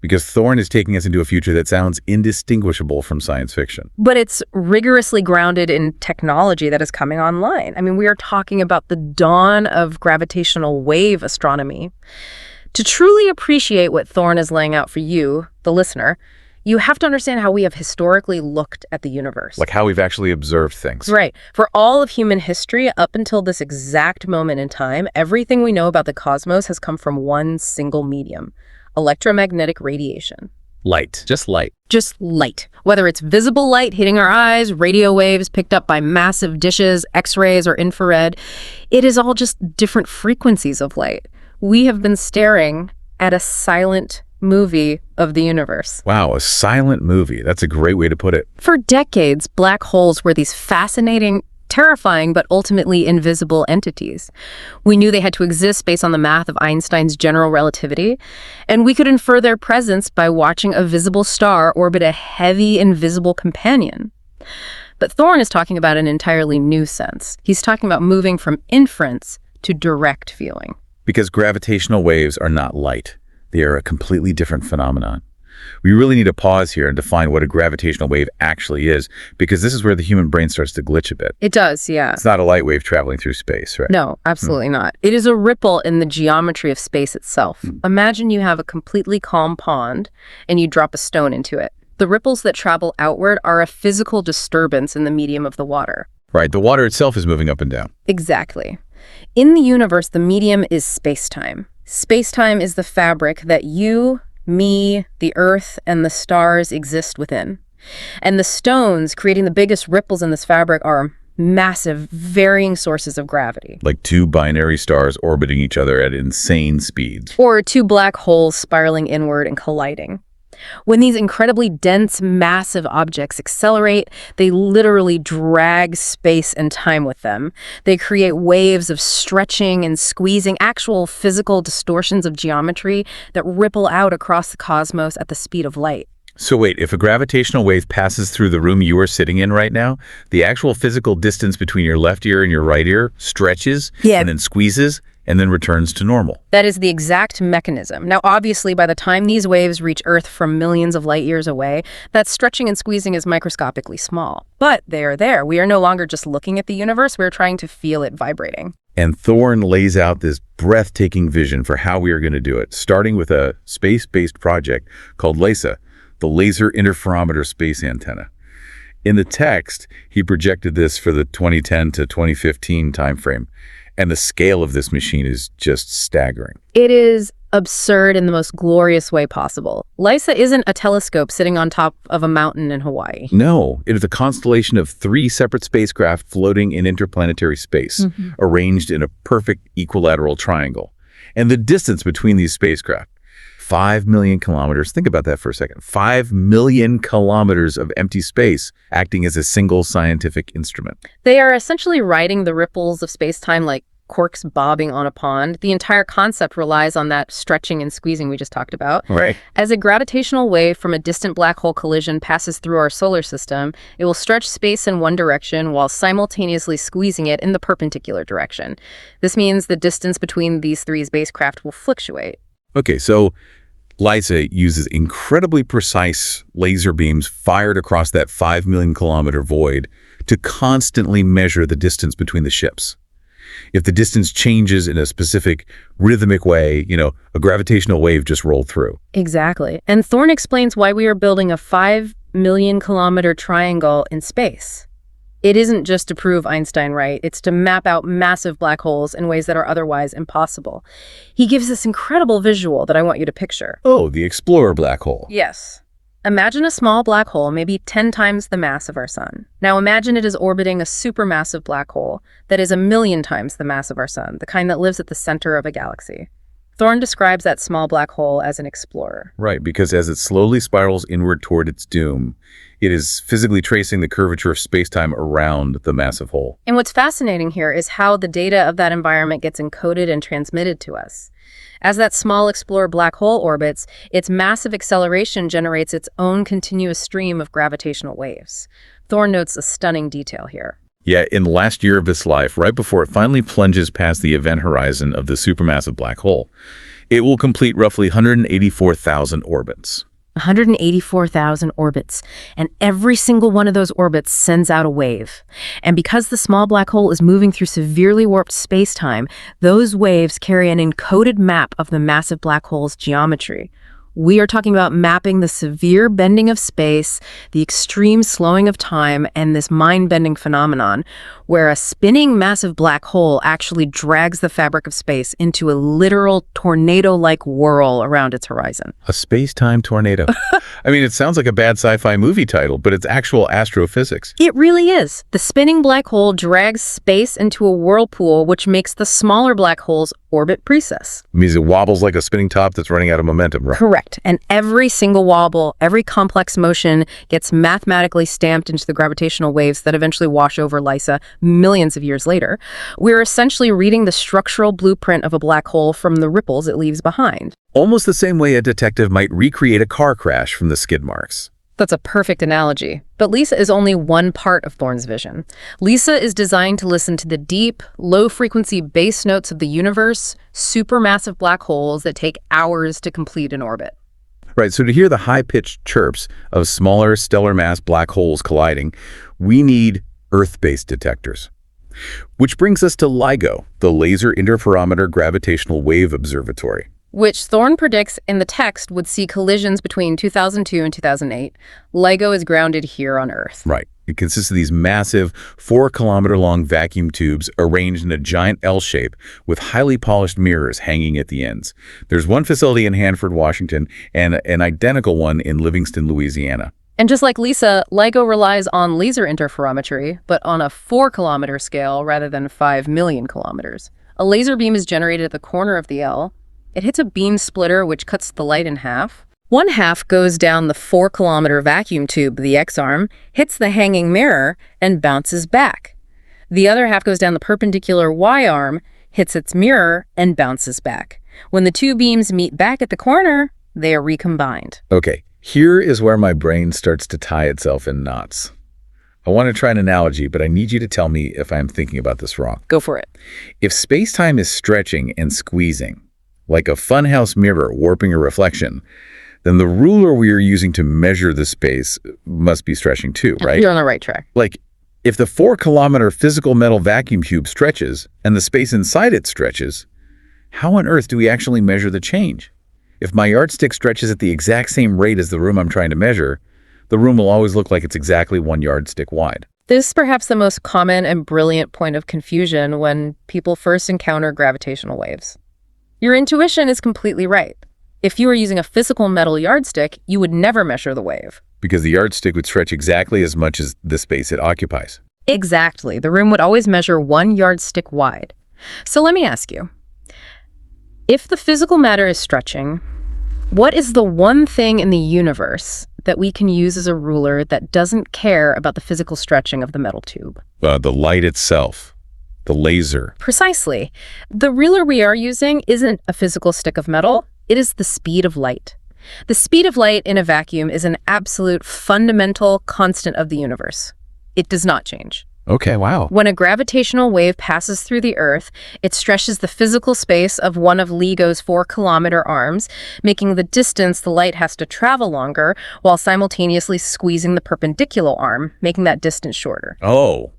Because Thorne is taking us into a future that sounds indistinguishable from science fiction. But it's rigorously grounded in technology that is coming online. I mean, we are talking about the dawn of gravitational wave astronomy. To truly appreciate what Thorne is laying out for you, the listener, you have to understand how we have historically looked at the universe. Like how we've actually observed things. Right. For all of human history, up until this exact moment in time, everything we know about the cosmos has come from one single medium: electromagnetic radiation. Light. Just light. Just light. Whether it's visible light hitting our eyes, radio waves picked up by massive dishes, X-rays, or infrared, it is all just different frequencies of light. We have been staring at a silent movie of the universe. Wow, a silent movie. That's a great way to put it. For decades, black holes were these fascinating, terrifying, but ultimately invisible entities. We knew they had to exist based on the math of Einstein's general relativity, and we could infer their presence by watching a visible star orbit a heavy, invisible companion. But Thorne is talking about an entirely new sense. He's talking about moving from inference to direct feeling. Because gravitational waves are not light. They are a completely different phenomenon. We really need to pause here and define what a gravitational wave actually is, because this is where the human brain starts to glitch a bit. It does, yeah. It's not a light wave traveling through space, right? No, absolutely not. It is a ripple in the geometry of space itself. Imagine you have a completely calm pond and you drop a stone into it. The ripples that travel outward are a physical disturbance in the medium of the water. Right, the water itself is moving up and down. Exactly. In the universe, the medium is space-time. Space-time is the fabric that you, me, the Earth, and the stars exist within. And the stones creating the biggest ripples in this fabric are massive, varying sources of gravity. Like two binary stars orbiting each other at insane speeds. Or two black holes spiraling inward and colliding. When these incredibly dense, massive objects accelerate, they literally drag space and time with them. They create waves of stretching and squeezing, actual physical distortions of geometry that ripple out across the cosmos at the speed of light. So wait, if a gravitational wave passes through the room you are sitting in right now, the actual physical distance between your left ear and your right ear stretches and then squeezes and then returns to normal. That is the exact mechanism. Now, obviously, by the time these waves reach Earth from millions of light years away, that stretching and squeezing is microscopically small. But they are there. We are no longer just looking at the universe, we're trying to feel it vibrating. And Thorne lays out this breathtaking vision for how we are going to do it, starting with a space-based project called LISA, the Laser Interferometer Space Antenna. In the text, he projected this for the 2010 to 2015 timeframe, and the scale of this machine is just staggering. It is absurd in the most glorious way possible. LISA isn't a telescope sitting on top of a mountain in Hawaii. No, it is a constellation of 3 separate spacecraft floating in interplanetary space, arranged in a perfect equilateral triangle. And the distance between these spacecraft, 5 million kilometers. Think about that for a second. 5 million kilometers of empty space acting as a single scientific instrument. They are essentially riding the ripples of space-time like corks bobbing on a pond. The entire concept relies on that stretching and squeezing we just talked about. Right. As a gravitational wave from a distant black hole collision passes through our solar system, it will stretch space in one direction while simultaneously squeezing it in the perpendicular direction. This means the distance between these 3 spacecraft will fluctuate. Okay, so LISA uses incredibly precise laser beams fired across that 5 million kilometer void to constantly measure the distance between the ships. If the distance changes in a specific rhythmic way, a gravitational wave just rolled through. Exactly. And Thorne explains why we are building a 5 million kilometer triangle in space. It isn't just to prove Einstein right, it's to map out massive black holes in ways that are otherwise impossible. He gives this incredible visual that I want you to picture. Oh, the Explorer black hole. Yes. Imagine a small black hole, maybe 10 times the mass of our sun. Now imagine it is orbiting a supermassive black hole that is 1,000,000 times the mass of our sun, the kind that lives at the center of a galaxy. Thorne describes that small black hole as an explorer. Right, because as it slowly spirals inward toward its doom, it is physically tracing the curvature of space-time around the massive hole. And what's fascinating here is how the data of that environment gets encoded and transmitted to us. As that small explorer black hole orbits, its massive acceleration generates its own continuous stream of gravitational waves. Thorne notes a stunning detail here. Yeah, in the last year of its life, right before it finally plunges past the event horizon of the supermassive black hole, it will complete roughly 184,000 orbits. 184,000 orbits, and every single one of those orbits sends out a wave. And because the small black hole is moving through severely warped space-time, those waves carry an encoded map of the massive black hole's geometry. We are talking about mapping the severe bending of space, the extreme slowing of time, and this mind-bending phenomenon where a spinning massive black hole actually drags the fabric of space into a literal tornado-like whirl around its horizon. A space-time tornado. I mean, it sounds like a bad sci-fi movie title, but it's actual astrophysics. It really is. The spinning black hole drags space into a whirlpool, which makes the smaller black hole's orbit precess. It means it wobbles like a spinning top that's running out of momentum, right? Correct. And every single wobble, every complex motion gets mathematically stamped into the gravitational waves that eventually wash over Lysa millions of years later. We're essentially reading the structural blueprint of a black hole from the ripples it leaves behind. Almost the same way a detective might recreate a car crash from the skid marks. That's a perfect analogy. But LISA is only one part of Thorne's vision. LISA is designed to listen to the deep, low-frequency bass notes of the universe, supermassive black holes that take hours to complete an orbit. Right, so to hear the high-pitched chirps of smaller stellar mass black holes colliding, we need Earth-based detectors. Which brings us to LIGO, the Laser Interferometer Gravitational Wave Observatory. Which Thorne predicts in the text would see collisions between 2002 and 2008. LIGO is grounded here on Earth. Right. It consists of these massive 4-kilometer-long vacuum tubes arranged in a giant L shape with highly polished mirrors hanging at the ends. There's one facility in Hanford, Washington, and an identical one in Livingston, Louisiana. And just like LISA, LIGO relies on laser interferometry, but on a 4-kilometer scale rather than 5 million kilometers. A laser beam is generated at the corner of the L. It hits a beam splitter, which cuts the light in half. One half goes down the 4-kilometer vacuum tube, the X-arm, hits the hanging mirror, and bounces back. The other half goes down the perpendicular Y-arm, hits its mirror, and bounces back. When the two beams meet back at the corner, they are recombined. Okay, here is where my brain starts to tie itself in knots. I want to try an analogy, but I need you to tell me if I'm thinking about this wrong. Go for it. If space-time is stretching and squeezing, like a funhouse mirror warping a reflection, then the ruler we are using to measure the space must be stretching too, right? You're on the right track. Like, if the 4-kilometer physical metal vacuum tube stretches and the space inside it stretches, how on earth do we actually measure the change? If my yardstick stretches at the exact same rate as the room I'm trying to measure, the room will always look like it's exactly 1 yardstick wide. This is perhaps the most common and brilliant point of confusion when people first encounter gravitational waves. Your intuition is completely right. If you were using a physical metal yardstick, you would never measure the wave. Because the yardstick would stretch exactly as much as the space it occupies. Exactly. The room would always measure 1 yardstick wide. So let me ask you, if the physical matter is stretching, what is the one thing in the universe that we can use as a ruler that doesn't care about the physical stretching of the metal tube? The light itself. The laser. Precisely. The ruler we are using isn't a physical stick of metal. It is the speed of light. The speed of light in a vacuum is an absolute fundamental constant of the universe. It does not change. Okay, wow. When a gravitational wave passes through the Earth, it stretches the physical space of one of LIGO's 4-kilometer arms, making the distance the light has to travel longer while simultaneously squeezing the perpendicular arm, making that distance shorter. Oh.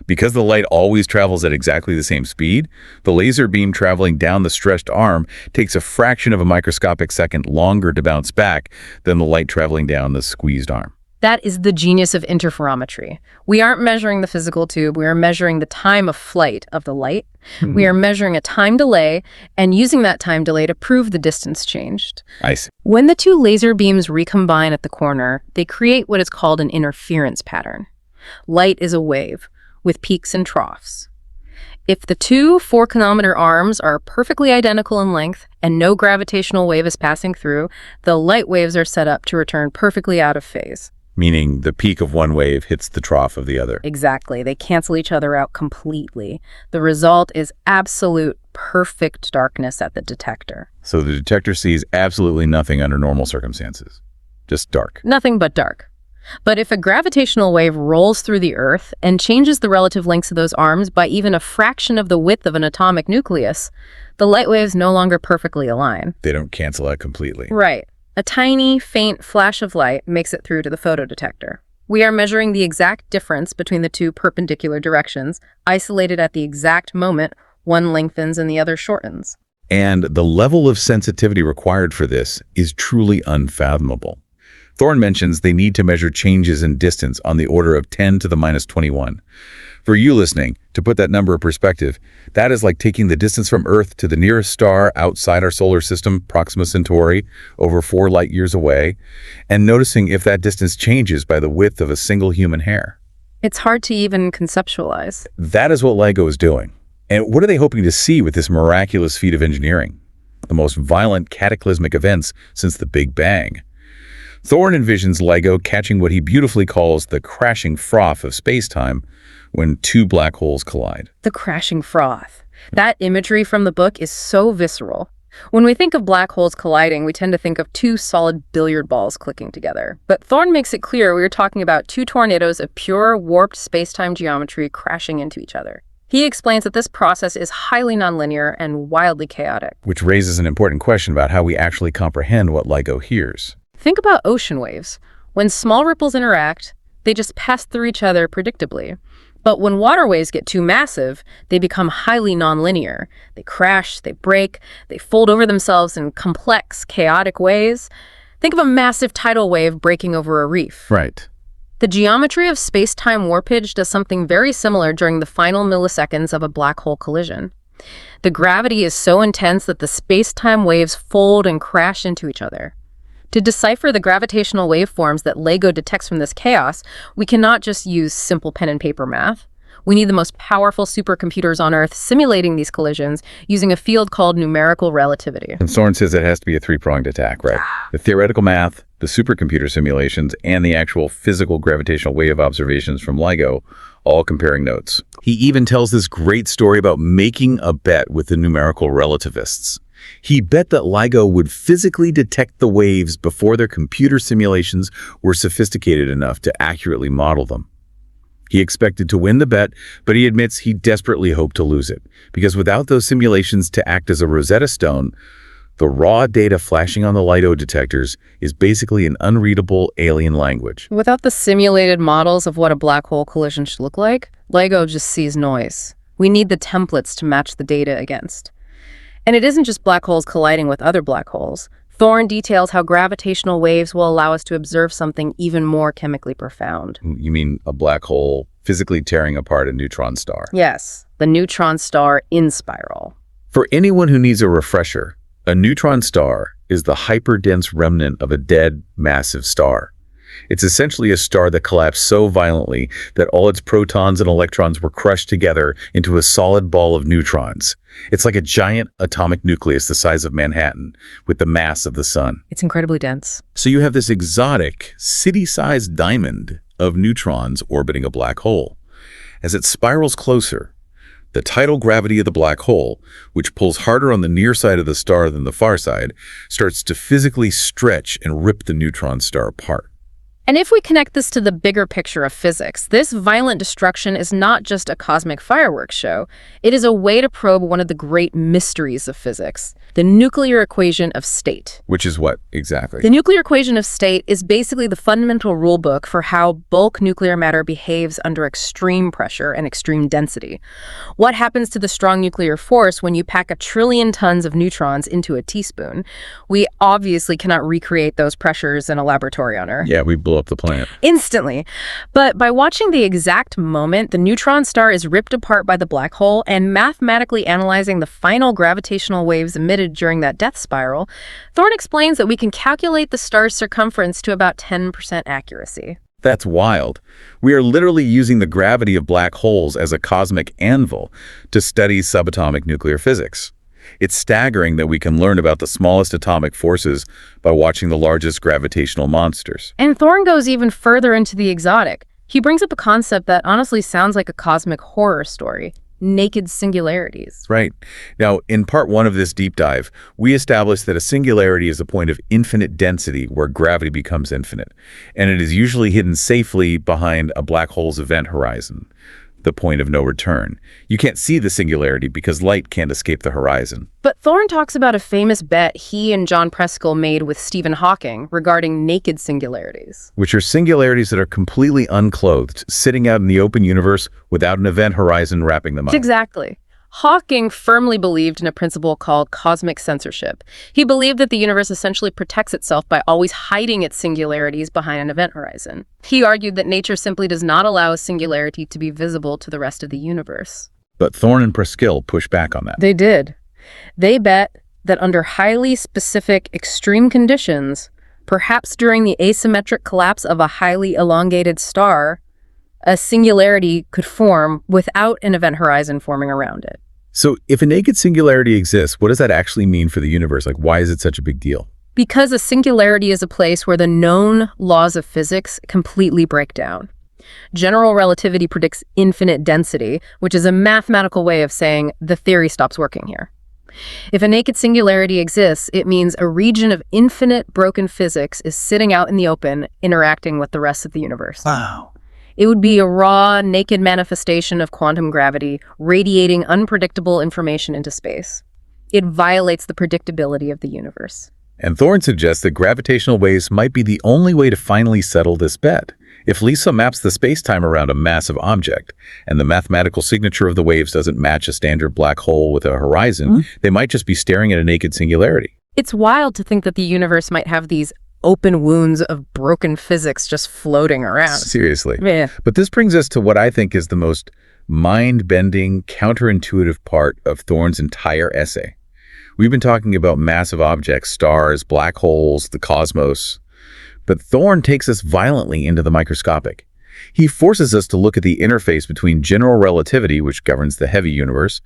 Because the light always travels at exactly the same speed, the laser beam traveling down the stretched arm takes a fraction of a microscopic second longer to bounce back than the light traveling down the squeezed arm. That is the genius of interferometry. We aren't measuring the physical tube, we are measuring the time of flight of the light. We are measuring a time delay and using that time delay to prove the distance changed. I see. When the two laser beams recombine at the corner, they create what is called an interference pattern. Light is a wave with peaks and troughs. If the two 4-kilometer arms are perfectly identical in length and no gravitational wave is passing through, the light waves are set up to return perfectly out of phase. Meaning the peak of one wave hits the trough of the other. Exactly. They cancel each other out completely. The result is absolute perfect darkness at the detector. So the detector sees absolutely nothing under normal circumstances. Just dark. Nothing but dark. But if a gravitational wave rolls through the Earth and changes the relative lengths of those arms by even a fraction of the width of an atomic nucleus, the light waves no longer perfectly align. They don't cancel out completely. Right. A tiny, faint flash of light makes it through to the photodetector. We are measuring the exact difference between the two perpendicular directions, isolated at the exact moment one lengthens and the other shortens. And the level of sensitivity required for this is truly unfathomable. Thorne mentions they need to measure changes in distance on the order of 10 to the minus 21. For you listening, to put that number in perspective, that is like taking the distance from Earth to the nearest star outside our solar system, Proxima Centauri, over 4 light years away, and noticing if that distance changes by the width of a single human hair. It's hard to even conceptualize. That is what LIGO is doing. And what are they hoping to see with this miraculous feat of engineering? The most violent cataclysmic events since the Big Bang. Thorne envisions LIGO catching what he beautifully calls the crashing froth of spacetime when two black holes collide. The crashing froth. That imagery from the book is so visceral. When we think of black holes colliding, we tend to think of two solid billiard balls clicking together. But Thorne makes it clear we are talking about two tornadoes of pure, warped spacetime geometry crashing into each other. He explains that this process is highly nonlinear and wildly chaotic. Which raises an important question about how we actually comprehend what LIGO hears. Think about ocean waves. When small ripples interact, they just pass through each other predictably. But when water waves get too massive, they become highly nonlinear. They crash, they break, they fold over themselves in complex, chaotic ways. Think of a massive tidal wave breaking over a reef. Right. The geometry of space-time warpage does something very similar during the final milliseconds of a black hole collision. The gravity is so intense that the space-time waves fold and crash into each other. To decipher the gravitational waveforms that LIGO detects from this chaos, we cannot just use simple pen and paper math. We need the most powerful supercomputers on Earth simulating these collisions using a field called numerical relativity. And Thorne says it has to be a three-pronged attack, right? The theoretical math, the supercomputer simulations, and the actual physical gravitational wave observations from LIGO, all comparing notes. He even tells this great story about making a bet with the numerical relativists. He bet that LIGO would physically detect the waves before their computer simulations were sophisticated enough to accurately model them. He expected to win the bet, but he admits he desperately hoped to lose it, because without those simulations to act as a Rosetta Stone, the raw data flashing on the LIGO detectors is basically an unreadable alien language. Without the simulated models of what a black hole collision should look like, LIGO just sees noise. We need the templates to match the data against. And it isn't just black holes colliding with other black holes. Thorne details how gravitational waves will allow us to observe something even more chemically profound. You mean a black hole physically tearing apart a neutron star? Yes, the neutron star in spiral. For anyone who needs a refresher, a neutron star is the hyperdense remnant of a dead, massive star. It's essentially a star that collapsed so violently that all its protons and electrons were crushed together into a solid ball of neutrons. It's like a giant atomic nucleus the size of Manhattan, with the mass of the sun. It's incredibly dense. So you have this exotic, city-sized diamond of neutrons orbiting a black hole. As it spirals closer, the tidal gravity of the black hole, which pulls harder on the near side of the star than the far side, starts to physically stretch and rip the neutron star apart. And if we connect this to the bigger picture of physics, this violent destruction is not just a cosmic fireworks show. It is a way to probe one of the great mysteries of physics, the nuclear equation of state. Which is what, exactly? The nuclear equation of state is basically the fundamental rule book for how bulk nuclear matter behaves under extreme pressure and extreme density. What happens to the strong nuclear force when you pack 1 trillion tons of neutrons into a teaspoon? We obviously cannot recreate those pressures in a laboratory on Earth. Yeah, we blew up the planet. Instantly. But by watching the exact moment the neutron star is ripped apart by the black hole and mathematically analyzing the final gravitational waves emitted during that death spiral, Thorne explains that we can calculate the star's circumference to about 10% accuracy. That's wild. We are literally using the gravity of black holes as a cosmic anvil to study subatomic nuclear physics. It's staggering that we can learn about the smallest atomic forces by watching the largest gravitational monsters. And Thorne goes even further into the exotic. He brings up a concept that honestly sounds like a cosmic horror story: naked singularities. Right. Now, in part one of this deep dive, we established that a singularity is a point of infinite density where gravity becomes infinite, and it is usually hidden safely behind a black hole's event horizon, the point of no return. You can't see the singularity because light can't escape the horizon. But Thorne talks about a famous bet he and John Preskill made with Stephen Hawking regarding naked singularities. Which are singularities that are completely unclothed, sitting out in the open universe without an event horizon wrapping them up. Exactly. Hawking firmly believed in a principle called cosmic censorship. He believed that the universe essentially protects itself by always hiding its singularities behind an event horizon. He argued that nature simply does not allow a singularity to be visible to the rest of the universe. But Thorne and Preskill push back on that. They did. They bet that under highly specific extreme conditions, perhaps during the asymmetric collapse of a highly elongated star, a singularity could form without an event horizon forming around it. So if a naked singularity exists, what does that actually mean for the universe? Like, why is it such a big deal? Because a singularity is a place where the known laws of physics completely break down. General relativity predicts infinite density, which is a mathematical way of saying the theory stops working here. If a naked singularity exists, it means a region of infinite broken physics is sitting out in the open, interacting with the rest of the universe. Wow. It would be a raw, naked manifestation of quantum gravity, radiating unpredictable information into space. It violates the predictability of the universe. And Thorne suggests that gravitational waves might be the only way to finally settle this bet. If LISA maps the spacetime around a massive object, and the mathematical signature of the waves doesn't match a standard black hole with a horizon, they might just be staring at a naked singularity. It's wild to think that the universe might have these open wounds of broken physics just floating around. Seriously. Yeah. But this brings us to what I think is the most mind-bending, counterintuitive part of Thorne's entire essay. We've been talking about massive objects, stars, black holes, the cosmos. But Thorne takes us violently into the microscopic. He forces us to look at the interface between general relativity, which governs the heavy universe,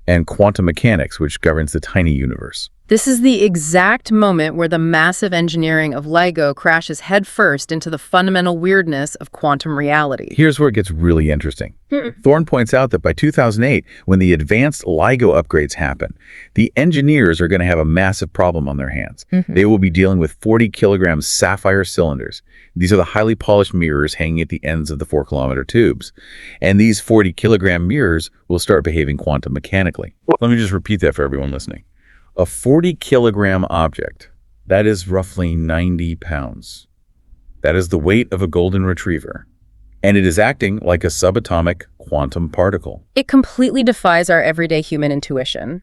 and quantum mechanics, which governs the tiny universe. This is the exact moment where the massive engineering of LIGO crashes headfirst into the fundamental weirdness of quantum reality. Here's where it gets really interesting. Thorne points out that by 2008, when the advanced LIGO upgrades happen, the engineers are going to have a massive problem on their hands. They will be dealing with 40-kilogram sapphire cylinders. These are the highly polished mirrors hanging at the ends of the 4-kilometer tubes. And these 40-kilogram mirrors will start behaving quantum mechanically. Let me just repeat that for everyone listening. A 40-kilogram object, that is roughly 90 pounds. That is the weight of a golden retriever. And it is acting like a subatomic quantum particle. It completely defies our everyday human intuition.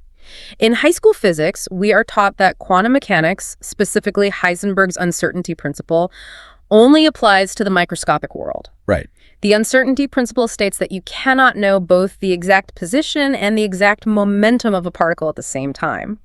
In high school physics, we are taught that quantum mechanics, specifically Heisenberg's uncertainty principle, only applies to the microscopic world. Right. The uncertainty principle states that you cannot know both the exact position and the exact momentum of a particle at the same time.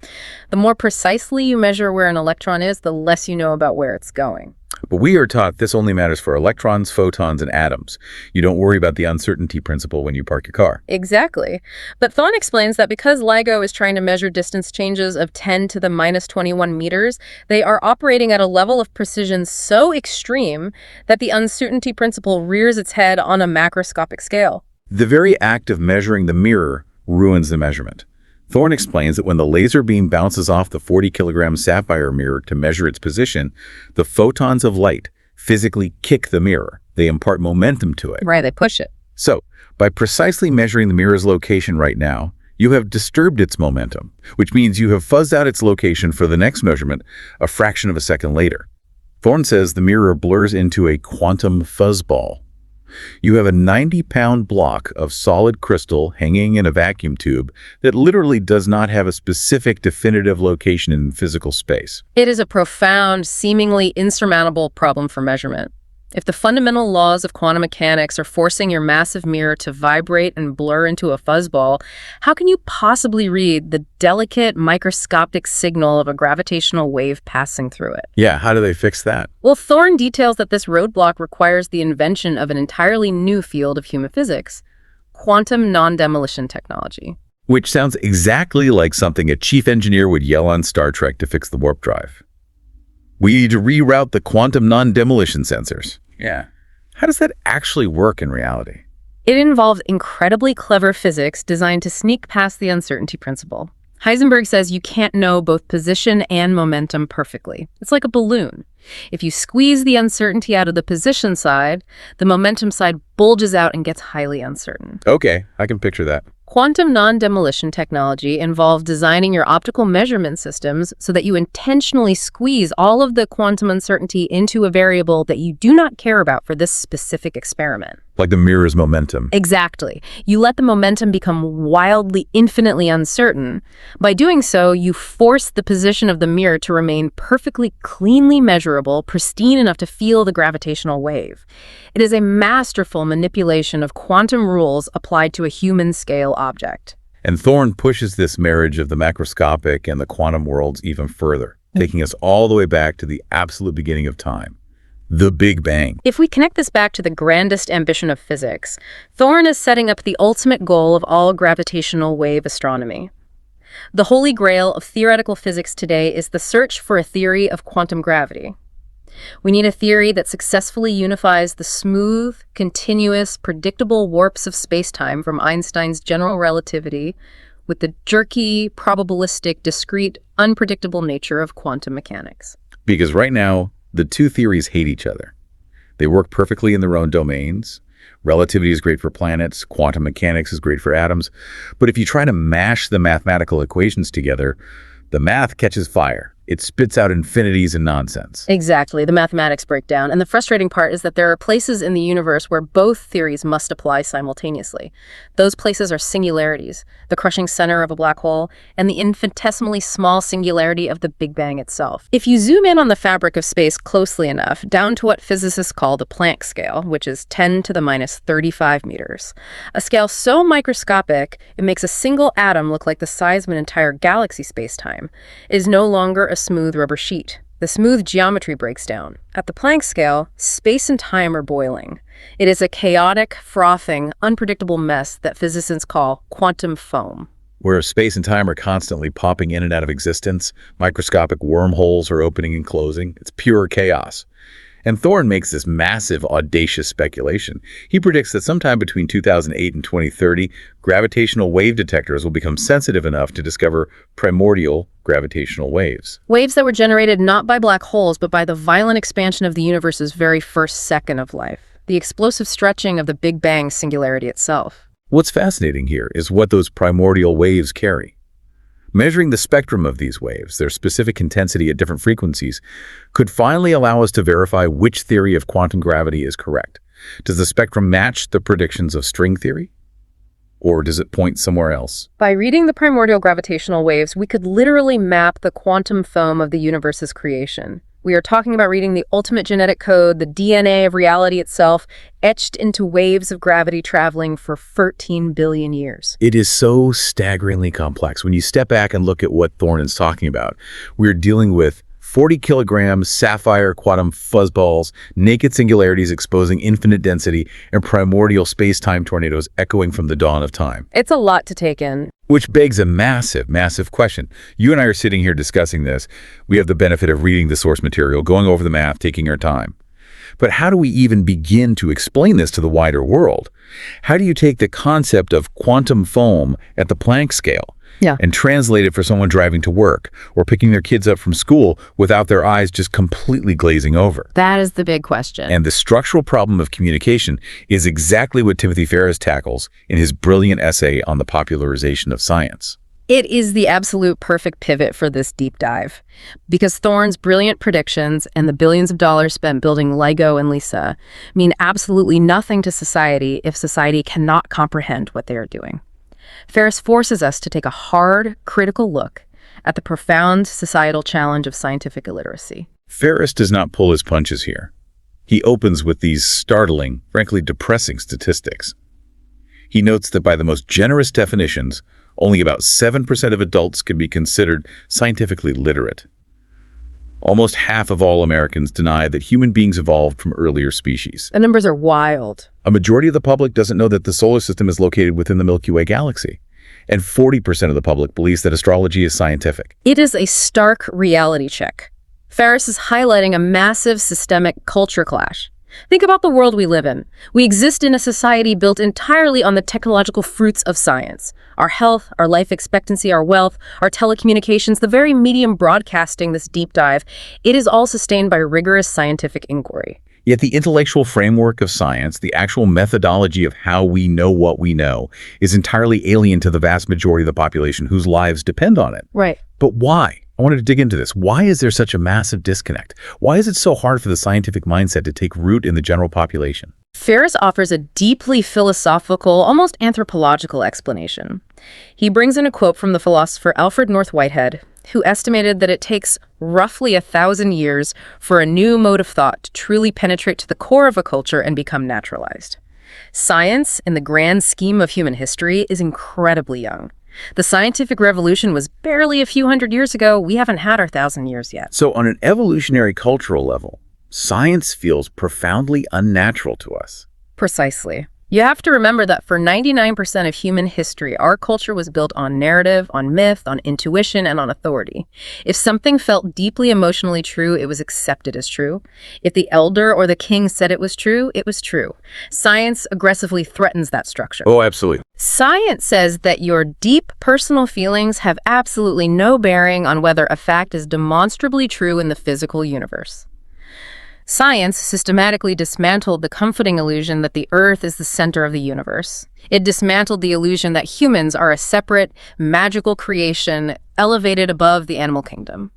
The more precisely you measure where an electron is, the less you know about where it's going. But we are taught this only matters for electrons, photons, and atoms. You don't worry about the uncertainty principle when you park your car. Exactly. But Thorne explains that because LIGO is trying to measure distance changes of 10 to the minus 21 meters, they are operating at a level of precision so extreme that the uncertainty principle rears its head on a macroscopic scale. The very act of measuring the mirror ruins the measurement. Thorne explains that when the laser beam bounces off the 40-kilogram sapphire mirror to measure its position, the photons of light physically kick the mirror. They impart momentum to it. Right, they push it. So, by precisely measuring the mirror's location right now, you have disturbed its momentum, which means you have fuzzed out its location for the next measurement a fraction of a second later. Thorne says the mirror blurs into a quantum fuzzball. You have a 90-pound block of solid crystal hanging in a vacuum tube that literally does not have a specific definitive location in physical space. It is a profound, seemingly insurmountable problem for measurement. If the fundamental laws of quantum mechanics are forcing your massive mirror to vibrate and blur into a fuzzball, how can you possibly read the delicate microscopic signal of a gravitational wave passing through it? Yeah, how do they fix that? Well, Thorne details that this roadblock requires the invention of an entirely new field of human physics, quantum non-demolition technology. Which sounds exactly like something a chief engineer would yell on Star Trek to fix the warp drive. We need to reroute the quantum non-demolition sensors. Yeah. How does that actually work in reality? It involved incredibly clever physics designed to sneak past the uncertainty principle. Heisenberg says you can't know both position and momentum perfectly. It's like a balloon. If you squeeze the uncertainty out of the position side, the momentum side bulges out and gets highly uncertain. Okay, I can picture that. Quantum non-demolition technology involves designing your optical measurement systems so that you intentionally squeeze all of the quantum uncertainty into a variable that you do not care about for this specific experiment. Like the mirror's momentum. Exactly. You let the momentum become wildly, infinitely uncertain. By doing so, you force the position of the mirror to remain perfectly, cleanly measurable, pristine enough to feel the gravitational wave. It is a masterful manipulation of quantum rules applied to a human-scale object. And Thorne pushes this marriage of the macroscopic and the quantum worlds even further, taking us all the way back to the absolute beginning of time. The Big Bang. If we connect this back to the grandest ambition of physics, Thorne is setting up the ultimate goal of all gravitational wave astronomy. The holy grail of theoretical physics today is the search for a theory of quantum gravity. We need a theory that successfully unifies the smooth, continuous, predictable warps of spacetime from Einstein's general relativity with the jerky, probabilistic, discrete, unpredictable nature of quantum mechanics. Because right now, the two theories hate each other. They work perfectly in their own domains. Relativity is great for planets, quantum mechanics is great for atoms. But if you try to mash the mathematical equations together, the math catches fire. It spits out infinities and nonsense. Exactly, the mathematics break down. And the frustrating part is that there are places in the universe where both theories must apply simultaneously. Those places are singularities, the crushing center of a black hole, and the infinitesimally small singularity of the Big Bang itself. If you zoom in on the fabric of space closely enough, down to what physicists call the Planck scale, which is 10 to the minus 35 meters, a scale so microscopic it makes a single atom look like the size of an entire galaxy spacetime, it is no longer a smooth rubber sheet. The smooth geometry breaks down. At the Planck scale, space and time are boiling. It is a chaotic, frothing, unpredictable mess that physicists call quantum foam. Where space and time are constantly popping in and out of existence, microscopic wormholes are opening and closing. It's pure chaos. And Thorne makes this massive, audacious speculation. He predicts that sometime between 2008 and 2030, gravitational wave detectors will become sensitive enough to discover primordial gravitational waves. Waves that were generated not by black holes, but by the violent expansion of the universe's very first second of life, the explosive stretching of the Big Bang singularity itself. What's fascinating here is what those primordial waves carry. Measuring the spectrum of these waves, their specific intensity at different frequencies, could finally allow us to verify which theory of quantum gravity is correct. Does the spectrum match the predictions of string theory? Or does it point somewhere else? By reading the primordial gravitational waves, we could literally map the quantum foam of the universe's creation. We are talking about reading the ultimate genetic code, the DNA of reality itself, etched into waves of gravity traveling for 13 billion years. It is so staggeringly complex. When you step back and look at what Thorne is talking about, we're dealing with 40-kilogram sapphire quantum fuzzballs, naked singularities exposing infinite density, and primordial space-time tornadoes echoing from the dawn of time. It's a lot to take in. Which begs a massive, massive question. You and I are sitting here discussing this. We have the benefit of reading the source material, going over the math, taking our time. But how do we even begin to explain this to the wider world? How do you take the concept of quantum foam at the Planck scale and translate it for someone driving to work or picking their kids up from school without their eyes just completely glazing over? That is the big question. And the structural problem of communication is exactly what Timothy Ferris tackles in his brilliant essay on the popularization of science. It is the absolute perfect pivot for this deep dive, because Thorne's brilliant predictions and the billions of dollars spent building Lego and Lisa mean absolutely nothing to society if society cannot comprehend what they are doing. Ferris forces us to take a hard, critical look at the profound societal challenge of scientific illiteracy. Ferris does not pull his punches here. He opens with these startling, frankly depressing statistics. He notes that by the most generous definitions, only about 7% of adults can be considered scientifically literate. Almost half of all Americans deny that human beings evolved from earlier species. The numbers are wild. A majority of the public doesn't know that the solar system is located within the Milky Way galaxy. And 40% of the public believes that astrology is scientific. It is a stark reality check. Ferris is highlighting a massive systemic culture clash. Think about the world we live in. We exist in a society built entirely on the technological fruits of science. Our health, our life expectancy, our wealth, our telecommunications, the very medium broadcasting this deep dive, it is all sustained by rigorous scientific inquiry. Yet the intellectual framework of science, the actual methodology of how we know what we know, is entirely alien to the vast majority of the population whose lives depend on it. Right. But why? I wanted to dig into this. Why is there such a massive disconnect? Why is it so hard for the scientific mindset to take root in the general population? Ferris offers a deeply philosophical, almost anthropological explanation. He brings in a quote from the philosopher Alfred North Whitehead, who estimated that it takes roughly 1,000 years for a new mode of thought to truly penetrate to the core of a culture and become naturalized. Science, in the grand scheme of human history, is incredibly young. The scientific revolution was barely a few hundred years ago. We haven't had our 1,000 years yet. So on an evolutionary cultural level, science feels profoundly unnatural to us. Precisely. You have to remember that for 99% of human history, our culture was built on narrative, on myth, on intuition, and on authority. If something felt deeply emotionally true, it was accepted as true. If the elder or the king said it was true, it was true. Science aggressively threatens that structure. Oh, absolutely. Science says that your deep personal feelings have absolutely no bearing on whether a fact is demonstrably true in the physical universe. Science systematically dismantled the comforting illusion that the Earth is the center of the universe. It dismantled the illusion that humans are a separate, magical creation elevated above the animal kingdom.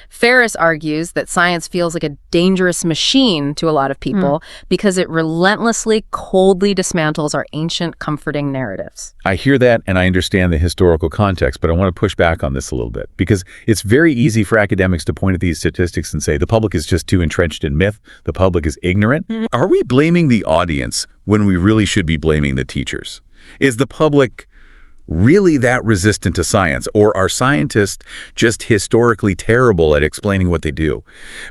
Ferris argues that science feels like a dangerous machine to a lot of people because it relentlessly, coldly dismantles our ancient, comforting narratives. I hear that and I understand the historical context, but I want to push back on this a little bit because it's very easy for academics to point at these statistics and say the public is just too entrenched in myth, the public is ignorant. Are we blaming the audience when we really should be blaming the teachers? Is the public really that resistant to science, or are scientists just historically terrible at explaining what they do?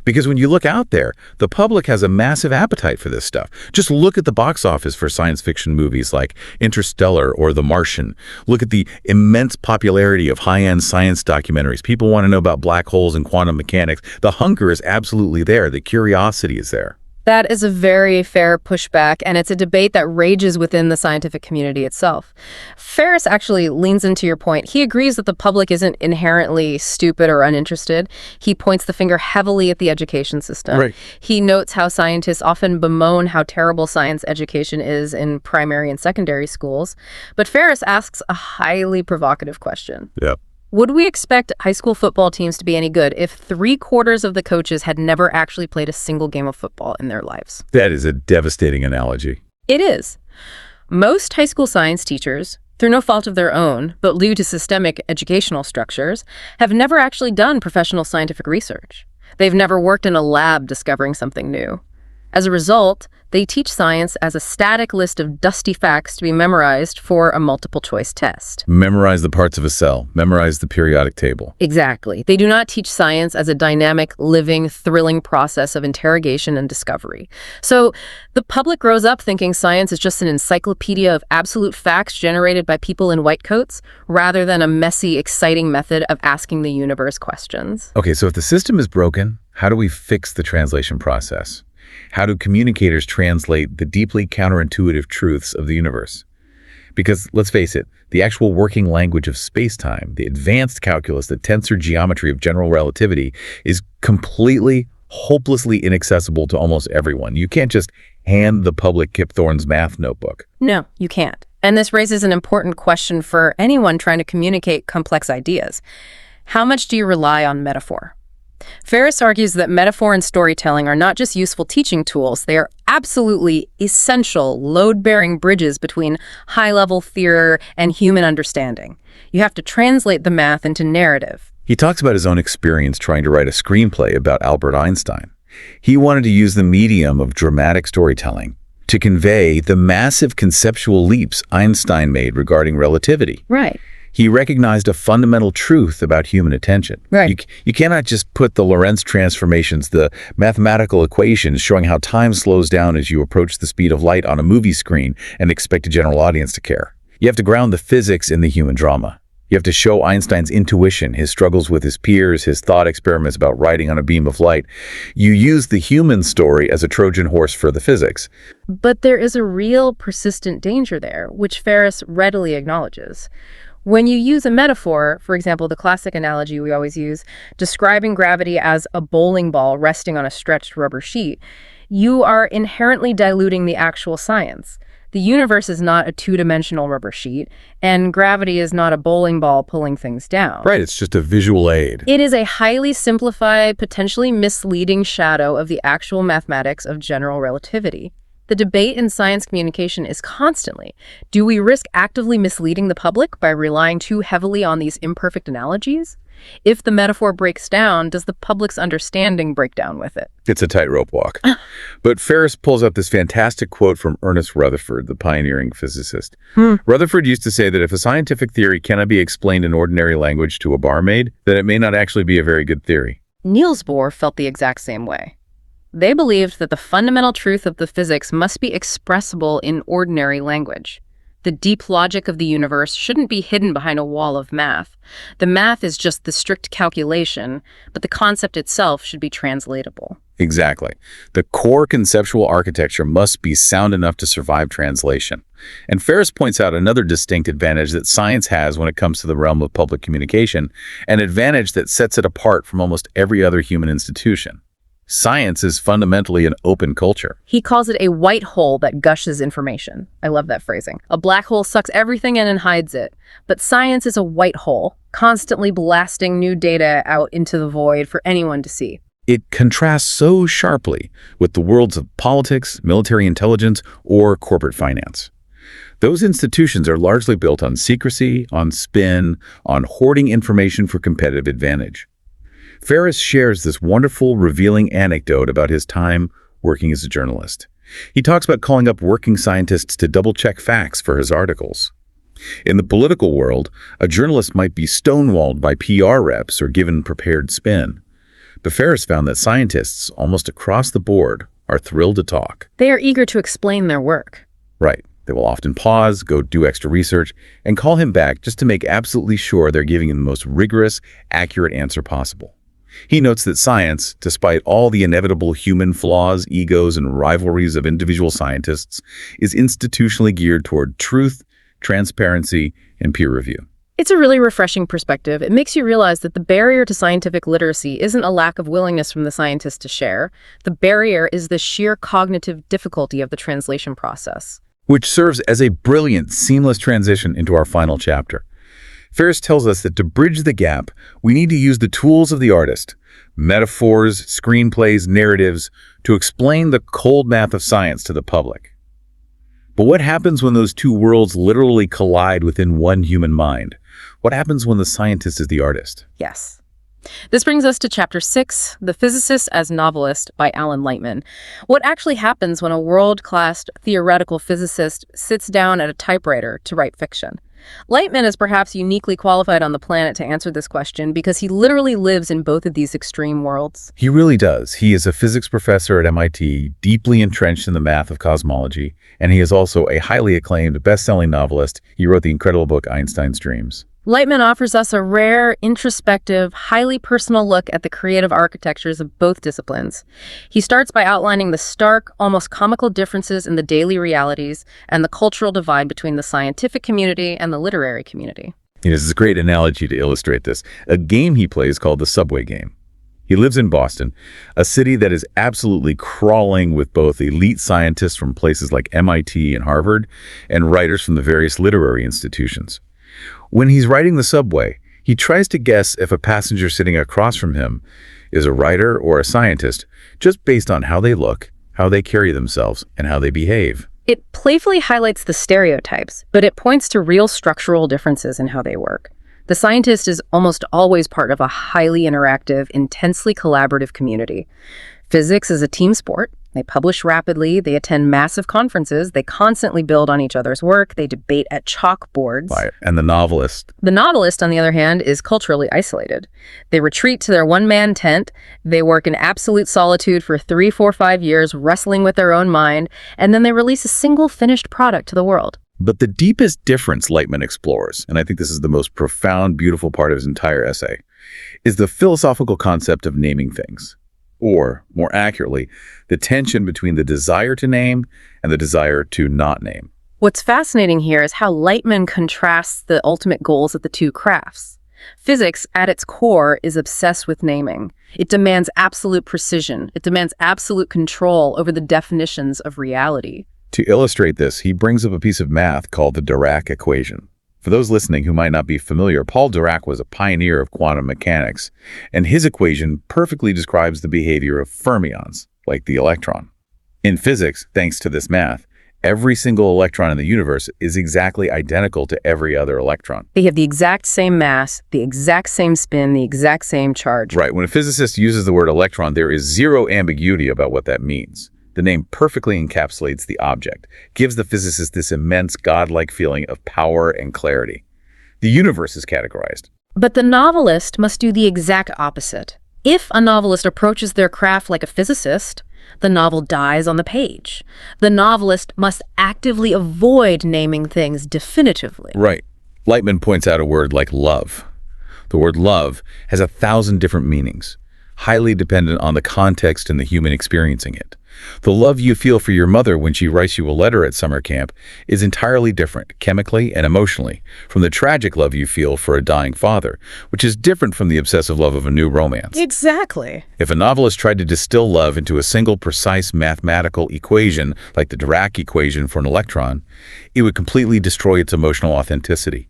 Because when you look out there, the public has a massive appetite for this stuff. Just look at the box office for science fiction movies like Interstellar or The Martian. Look at the immense popularity of high-end science documentaries. People want to know about black holes and quantum mechanics. The hunger is absolutely there. The curiosity is there. That is a very fair pushback, and it's a debate that rages within the scientific community itself. Ferris actually leans into your point. He agrees that the public isn't inherently stupid or uninterested. He points the finger heavily at the education system. Right. He notes how scientists often bemoan how terrible science education is in primary and secondary schools. But Ferris asks a highly provocative question. Yeah. Would we expect high school football teams to be any good if 3/4 of the coaches had never actually played a single game of football in their lives? That is a devastating analogy. It is. Most high school science teachers, through no fault of their own, but due to systemic educational structures, have never actually done professional scientific research. They've never worked in a lab discovering something new. As a result, they teach science as a static list of dusty facts to be memorized for a multiple-choice test. Memorize the parts of a cell. Memorize the periodic table. Exactly. They do not teach science as a dynamic, living, thrilling process of interrogation and discovery. So the public grows up thinking science is just an encyclopedia of absolute facts generated by people in white coats, rather than a messy, exciting method of asking the universe questions. Okay, so if the system is broken, how do we fix the translation process? How do communicators translate the deeply counterintuitive truths of the universe? Because, let's face it, the actual working language of space-time, the advanced calculus, the tensor geometry of general relativity, is completely, hopelessly inaccessible to almost everyone. You can't just hand the public Kip Thorne's math notebook. No, you can't. And this raises an important question for anyone trying to communicate complex ideas. How much do you rely on metaphor? Ferris argues that metaphor and storytelling are not just useful teaching tools, they are absolutely essential load-bearing bridges between high-level theater and human understanding. You have to translate the math into narrative. He talks about his own experience trying to write a screenplay about Albert Einstein. He wanted to use the medium of dramatic storytelling to convey the massive conceptual leaps Einstein made regarding relativity. Right. He recognized a fundamental truth about human attention. Right. You cannot just put the Lorentz transformations, the mathematical equations showing how time slows down as you approach the speed of light on a movie screen and expect a general audience to care. You have to ground the physics in the human drama. You have to show Einstein's intuition, his struggles with his peers, his thought experiments about riding on a beam of light. You use the human story as a Trojan horse for the physics. But there is a real persistent danger there, which Ferris readily acknowledges. When you use a metaphor, for example, the classic analogy we always use, describing gravity as a bowling ball resting on a stretched rubber sheet, you are inherently diluting the actual science. The universe is not a two-dimensional rubber sheet, and gravity is not a bowling ball pulling things down. Right, it's just a visual aid. It is a highly simplified, potentially misleading shadow of the actual mathematics of general relativity. The debate in science communication is constantly, do we risk actively misleading the public by relying too heavily on these imperfect analogies? If the metaphor breaks down, does the public's understanding break down with it? It's a tightrope walk. But Ferris pulls up this fantastic quote from Ernest Rutherford, the pioneering physicist. Rutherford used to say that if a scientific theory cannot be explained in ordinary language to a barmaid, then it may not actually be a very good theory. Niels Bohr felt the exact same way. They believed that the fundamental truth of the physics must be expressible in ordinary language. The deep logic of the universe shouldn't be hidden behind a wall of math. The math is just the strict calculation, but the concept itself should be translatable. Exactly. The core conceptual architecture must be sound enough to survive translation. And Ferris points out another distinct advantage that science has when it comes to the realm of public communication, an advantage that sets it apart from almost every other human institution. Science is fundamentally an open culture. He calls it a white hole that gushes information. I love that phrasing. A black hole sucks everything in and hides it. But science is a white hole, constantly blasting new data out into the void for anyone to see. It contrasts so sharply with the worlds of politics, military intelligence, or corporate finance. Those institutions are largely built on secrecy, on spin, on hoarding information for competitive advantage. Ferris shares this wonderful, revealing anecdote about his time working as a journalist. He talks about calling up working scientists to double-check facts for his articles. In the political world, a journalist might be stonewalled by PR reps or given prepared spin. But Ferris found that scientists, almost across the board, are thrilled to talk. They are eager to explain their work. Right. They will often pause, go do extra research, and call him back just to make absolutely sure they're giving him the most rigorous, accurate answer possible. He notes that science, despite all the inevitable human flaws, egos, and rivalries of individual scientists, is institutionally geared toward truth, transparency, and peer review. It's a really refreshing perspective. It makes you realize that the barrier to scientific literacy isn't a lack of willingness from the scientists to share. The barrier is the sheer cognitive difficulty of the translation process. Which serves as a brilliant, seamless transition into our final chapter. Ferris tells us that to bridge the gap, we need to use the tools of the artist, metaphors, screenplays, narratives, to explain the cold math of science to the public. But what happens when those two worlds literally collide within one human mind? What happens when the scientist is the artist? Yes. This brings us to Chapter 6, The Physicist as Novelist by Alan Lightman. What actually happens when a world-class theoretical physicist sits down at a typewriter to write fiction? Lightman is perhaps uniquely qualified on the planet to answer this question because he literally lives in both of these extreme worlds. He really does. He is a physics professor at MIT, deeply entrenched in the math of cosmology, and he is also a highly acclaimed best-selling novelist. He wrote the incredible book Einstein's Dreams. Lightman offers us a rare, introspective, highly personal look at the creative architectures of both disciplines. He starts by outlining the stark, almost comical differences in the daily realities and the cultural divide between the scientific community and the literary community. This is a great analogy to illustrate this. A game he plays called the Subway Game. He lives in Boston, a city that is absolutely crawling with both elite scientists from places like MIT and Harvard and writers from the various literary institutions. When he's riding the subway, he tries to guess if a passenger sitting across from him is a writer or a scientist, just based on how they look, how they carry themselves, and how they behave. It playfully highlights the stereotypes, but it points to real structural differences in how they work. The scientist is almost always part of a highly interactive, intensely collaborative community. Physics is a team sport. They publish rapidly, they attend massive conferences, they constantly build on each other's work, they debate at chalkboards. Right. And the novelist? The novelist, on the other hand, is culturally isolated. They retreat to their one-man tent, they work in absolute solitude for 3, 4, 5 years, wrestling with their own mind, and then they release a single finished product to the world. But the deepest difference Lightman explores, and I think this is the most profound, beautiful part of his entire essay, is the philosophical concept of naming things. Or, more accurately, the tension between the desire to name and the desire to not name. What's fascinating here is how Lightman contrasts the ultimate goals of the two crafts. Physics, at its core, is obsessed with naming. It demands absolute precision. It demands absolute control over the definitions of reality. To illustrate this, he brings up a piece of math called the Dirac equation. For those listening who might not be familiar, Paul Dirac was a pioneer of quantum mechanics, and his equation perfectly describes the behavior of fermions, like the electron. In physics, thanks to this math, every single electron in the universe is exactly identical to every other electron. They have the exact same mass, the exact same spin, the exact same charge. Right. When a physicist uses the word electron, there is zero ambiguity about what that means. The name perfectly encapsulates the object, gives the physicist this immense godlike feeling of power and clarity. The universe is categorized. But the novelist must do the exact opposite. If a novelist approaches their craft like a physicist, the novel dies on the page. The novelist must actively avoid naming things definitively. Right. Lightman points out a word like love. The word love has 1,000 different meanings, highly dependent on the context and the human experiencing it. The love you feel for your mother when she writes you a letter at summer camp is entirely different, chemically and emotionally, from the tragic love you feel for a dying father, which is different from the obsessive love of a new romance. Exactly. If a novelist tried to distill love into a single precise mathematical equation, like the Dirac equation for an electron, it would completely destroy its emotional authenticity.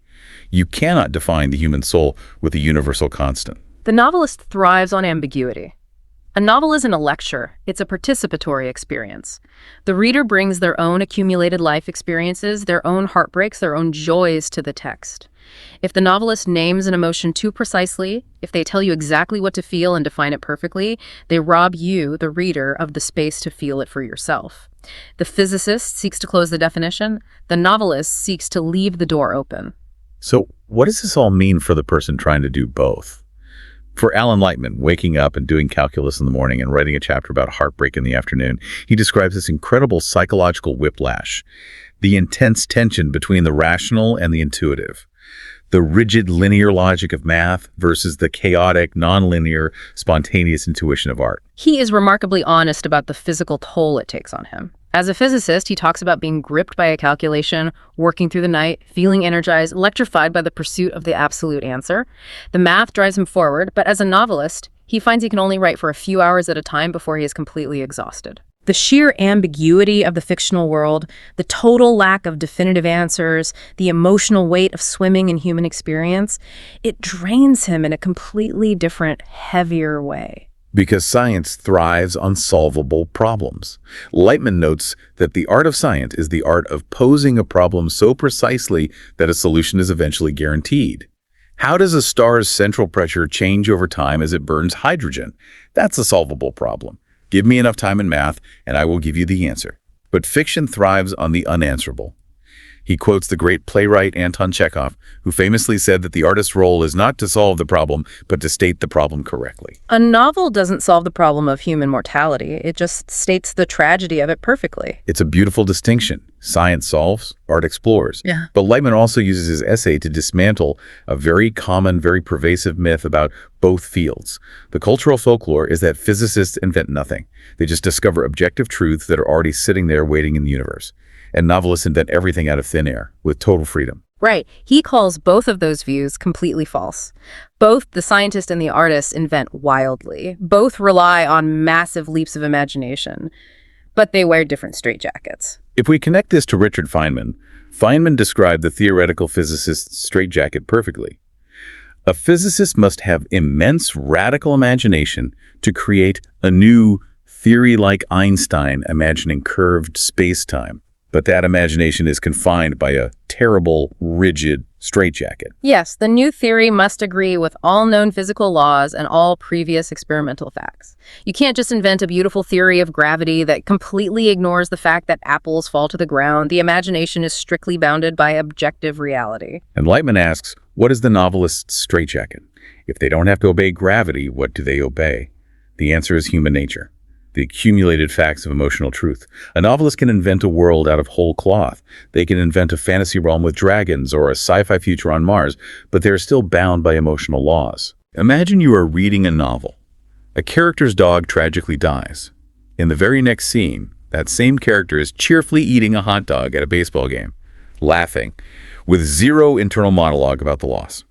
You cannot define the human soul with a universal constant. The novelist thrives on ambiguity. A novel isn't a lecture, it's a participatory experience. The reader brings their own accumulated life experiences, their own heartbreaks, their own joys to the text. If the novelist names an emotion too precisely, if they tell you exactly what to feel and define it perfectly, they rob you, the reader, of the space to feel it for yourself. The physicist seeks to close the definition, the novelist seeks to leave the door open. So what does this all mean for the person trying to do both? For Alan Lightman, waking up and doing calculus in the morning and writing a chapter about heartbreak in the afternoon, he describes this incredible psychological whiplash, the intense tension between the rational and the intuitive, the rigid linear logic of math versus the chaotic, nonlinear, spontaneous intuition of art. He is remarkably honest about the physical toll it takes on him. As a physicist, he talks about being gripped by a calculation, working through the night, feeling energized, electrified by the pursuit of the absolute answer. The math drives him forward, but as a novelist, he finds he can only write for a few hours at a time before he is completely exhausted. The sheer ambiguity of the fictional world, the total lack of definitive answers, the emotional weight of swimming in human experience, it drains him in a completely different, heavier way. Because science thrives on solvable problems. Lightman notes that the art of science is the art of posing a problem so precisely that a solution is eventually guaranteed. How does a star's central pressure change over time as it burns hydrogen? That's a solvable problem. Give me enough time in math, and I will give you the answer. But fiction thrives on the unanswerable. He quotes the great playwright Anton Chekhov, who famously said that the artist's role is not to solve the problem, but to state the problem correctly. A novel doesn't solve the problem of human mortality. It just states the tragedy of it perfectly. It's a beautiful distinction. Science solves, art explores. Yeah. But Lightman also uses his essay to dismantle a very common, very pervasive myth about both fields. The cultural folklore is that physicists invent nothing. They just discover objective truths that are already sitting there waiting in the universe. And novelists invent everything out of thin air, with total freedom. Right. He calls both of those views completely false. Both the scientist and the artist invent wildly. Both rely on massive leaps of imagination. But they wear different straitjackets. If we connect this to Richard Feynman, Feynman described the theoretical physicist's straitjacket perfectly. A physicist must have immense radical imagination to create a new theory like Einstein imagining curved space-time. But that imagination is confined by a terrible, rigid straitjacket. Yes, the new theory must agree with all known physical laws and all previous experimental facts. You can't just invent a beautiful theory of gravity that completely ignores the fact that apples fall to the ground. The imagination is strictly bounded by objective reality. And Lightman asks, what is the novelist's straitjacket? If they don't have to obey gravity, what do they obey? The answer is human nature. the accumulated facts of emotional truth. A novelist can invent a world out of whole cloth. They can invent a fantasy realm with dragons or a sci-fi future on Mars, but they're still bound by emotional laws. Imagine you are reading a novel. A character's dog tragically dies. In the very next scene, that same character is cheerfully eating a hot dog at a baseball game, laughing, with zero internal monologue about the loss.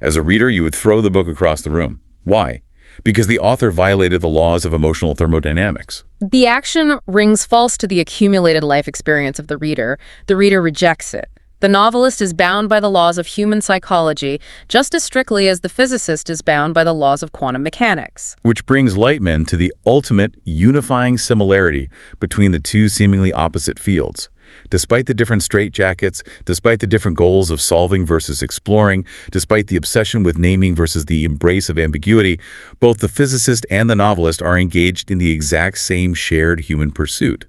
As a reader, you would throw the book across the room. Why? Because the author violated the laws of emotional thermodynamics. The action rings false to the accumulated life experience of the reader. The reader rejects it. The novelist is bound by the laws of human psychology just as strictly as the physicist is bound by the laws of quantum mechanics. Which brings Lightman to the ultimate unifying similarity between the two seemingly opposite fields. Despite the different straitjackets, despite the different goals of solving versus exploring, despite the obsession with naming versus the embrace of ambiguity, both the physicist and the novelist are engaged in the exact same shared human pursuit: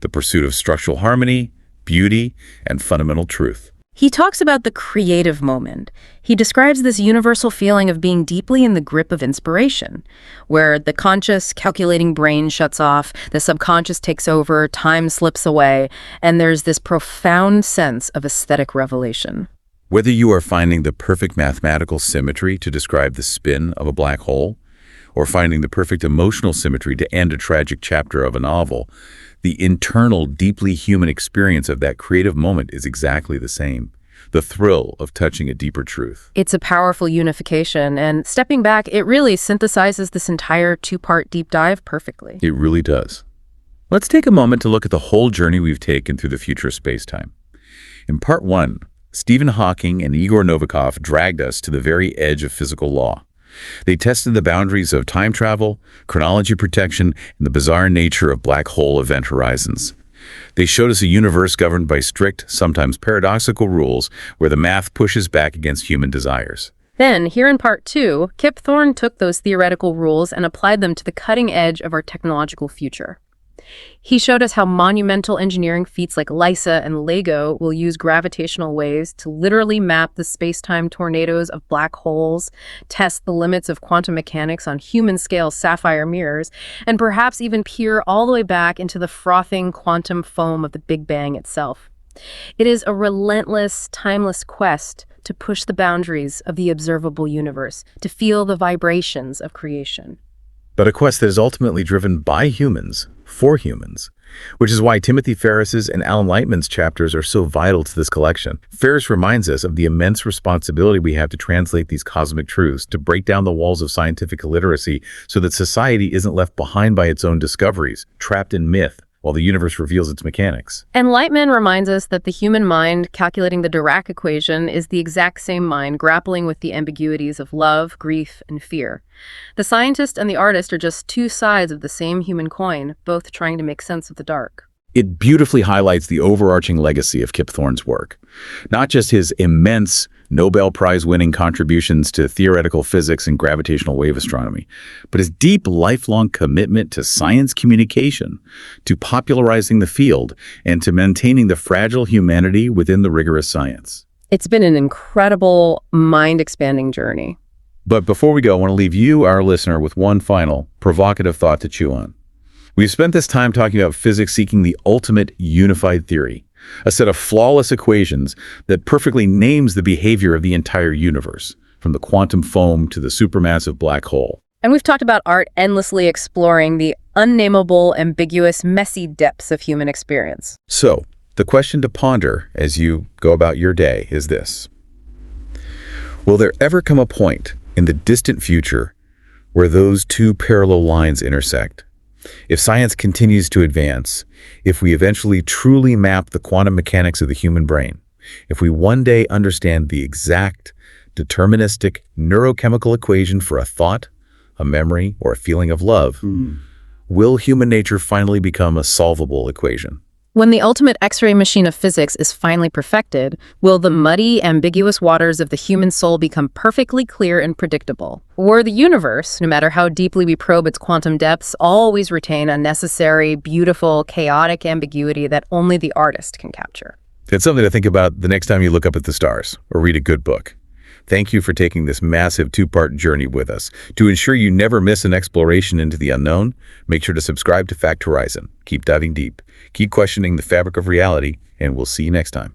the pursuit of structural harmony, beauty, and fundamental truth. He talks about the creative moment. He describes this universal feeling of being deeply in the grip of inspiration, where the conscious, calculating brain shuts off, the subconscious takes over, time slips away, and there's this profound sense of aesthetic revelation. Whether you are finding the perfect mathematical symmetry to describe the spin of a black hole, or finding the perfect emotional symmetry to end a tragic chapter of a novel, the internal, deeply human experience of that creative moment is exactly the same. The thrill of touching a deeper truth. It's a powerful unification, and stepping back, it really synthesizes this entire two-part deep dive perfectly. It really does. Let's take a moment to look at the whole journey we've taken through the future of spacetime. In part 1, Stephen Hawking and Igor Novikov dragged us to the very edge of physical law. They tested the boundaries of time travel, chronology protection, and the bizarre nature of black hole event horizons. They showed us a universe governed by strict, sometimes paradoxical rules where the math pushes back against human desires. Then, here in part 2, Kip Thorne took those theoretical rules and applied them to the cutting edge of our technological future. He showed us how monumental engineering feats like LISA and LEGO will use gravitational waves to literally map the space-time tornadoes of black holes, test the limits of quantum mechanics on human-scale sapphire mirrors, and perhaps even peer all the way back into the frothing quantum foam of the Big Bang itself. It is a relentless, timeless quest to push the boundaries of the observable universe, to feel the vibrations of creation. But a quest that is ultimately driven by humans, for humans, which is why Timothy Ferris's and Alan Lightman's chapters are so vital to this collection. Ferris reminds us of the immense responsibility we have to translate these cosmic truths, to break down the walls of scientific illiteracy so that society isn't left behind by its own discoveries, trapped in myth, while the universe reveals its mechanics. And Lightman reminds us that the human mind calculating the Dirac equation is the exact same mind grappling with the ambiguities of love, grief, and fear. The scientist and the artist are just two sides of the same human coin, both trying to make sense of the dark. It beautifully highlights the overarching legacy of Kip Thorne's work. Not just his immense Nobel Prize-winning contributions to theoretical physics and gravitational wave astronomy, but his deep, lifelong commitment to science communication, to popularizing the field, and to maintaining the fragile humanity within the rigorous science. It's been an incredible, mind-expanding journey. But before we go, I want to leave you, our listener, with one final, provocative thought to chew on. We've spent this time talking about physics seeking the ultimate unified theory, a set of flawless equations that perfectly names the behavior of the entire universe, from the quantum foam to the supermassive black hole. And we've talked about art endlessly exploring the unnameable, ambiguous, messy depths of human experience. So, the question to ponder as you go about your day is this: will there ever come a point in the distant future where those two parallel lines intersect? If science continues to advance, if we eventually truly map the quantum mechanics of the human brain, if we one day understand the exact, deterministic neurochemical equation for a thought, a memory, or a feeling of love, will human nature finally become a solvable equation? When the ultimate X-ray machine of physics is finally perfected, will the muddy, ambiguous waters of the human soul become perfectly clear and predictable? Or the universe, no matter how deeply we probe its quantum depths, always retain a necessary, beautiful, chaotic ambiguity that only the artist can capture? It's something to think about the next time you look up at the stars or read a good book. Thank you for taking this massive two-part journey with us. To ensure you never miss an exploration into the unknown, make sure to subscribe to Fact Horizon. Keep diving deep, keep questioning the fabric of reality, and we'll see you next time.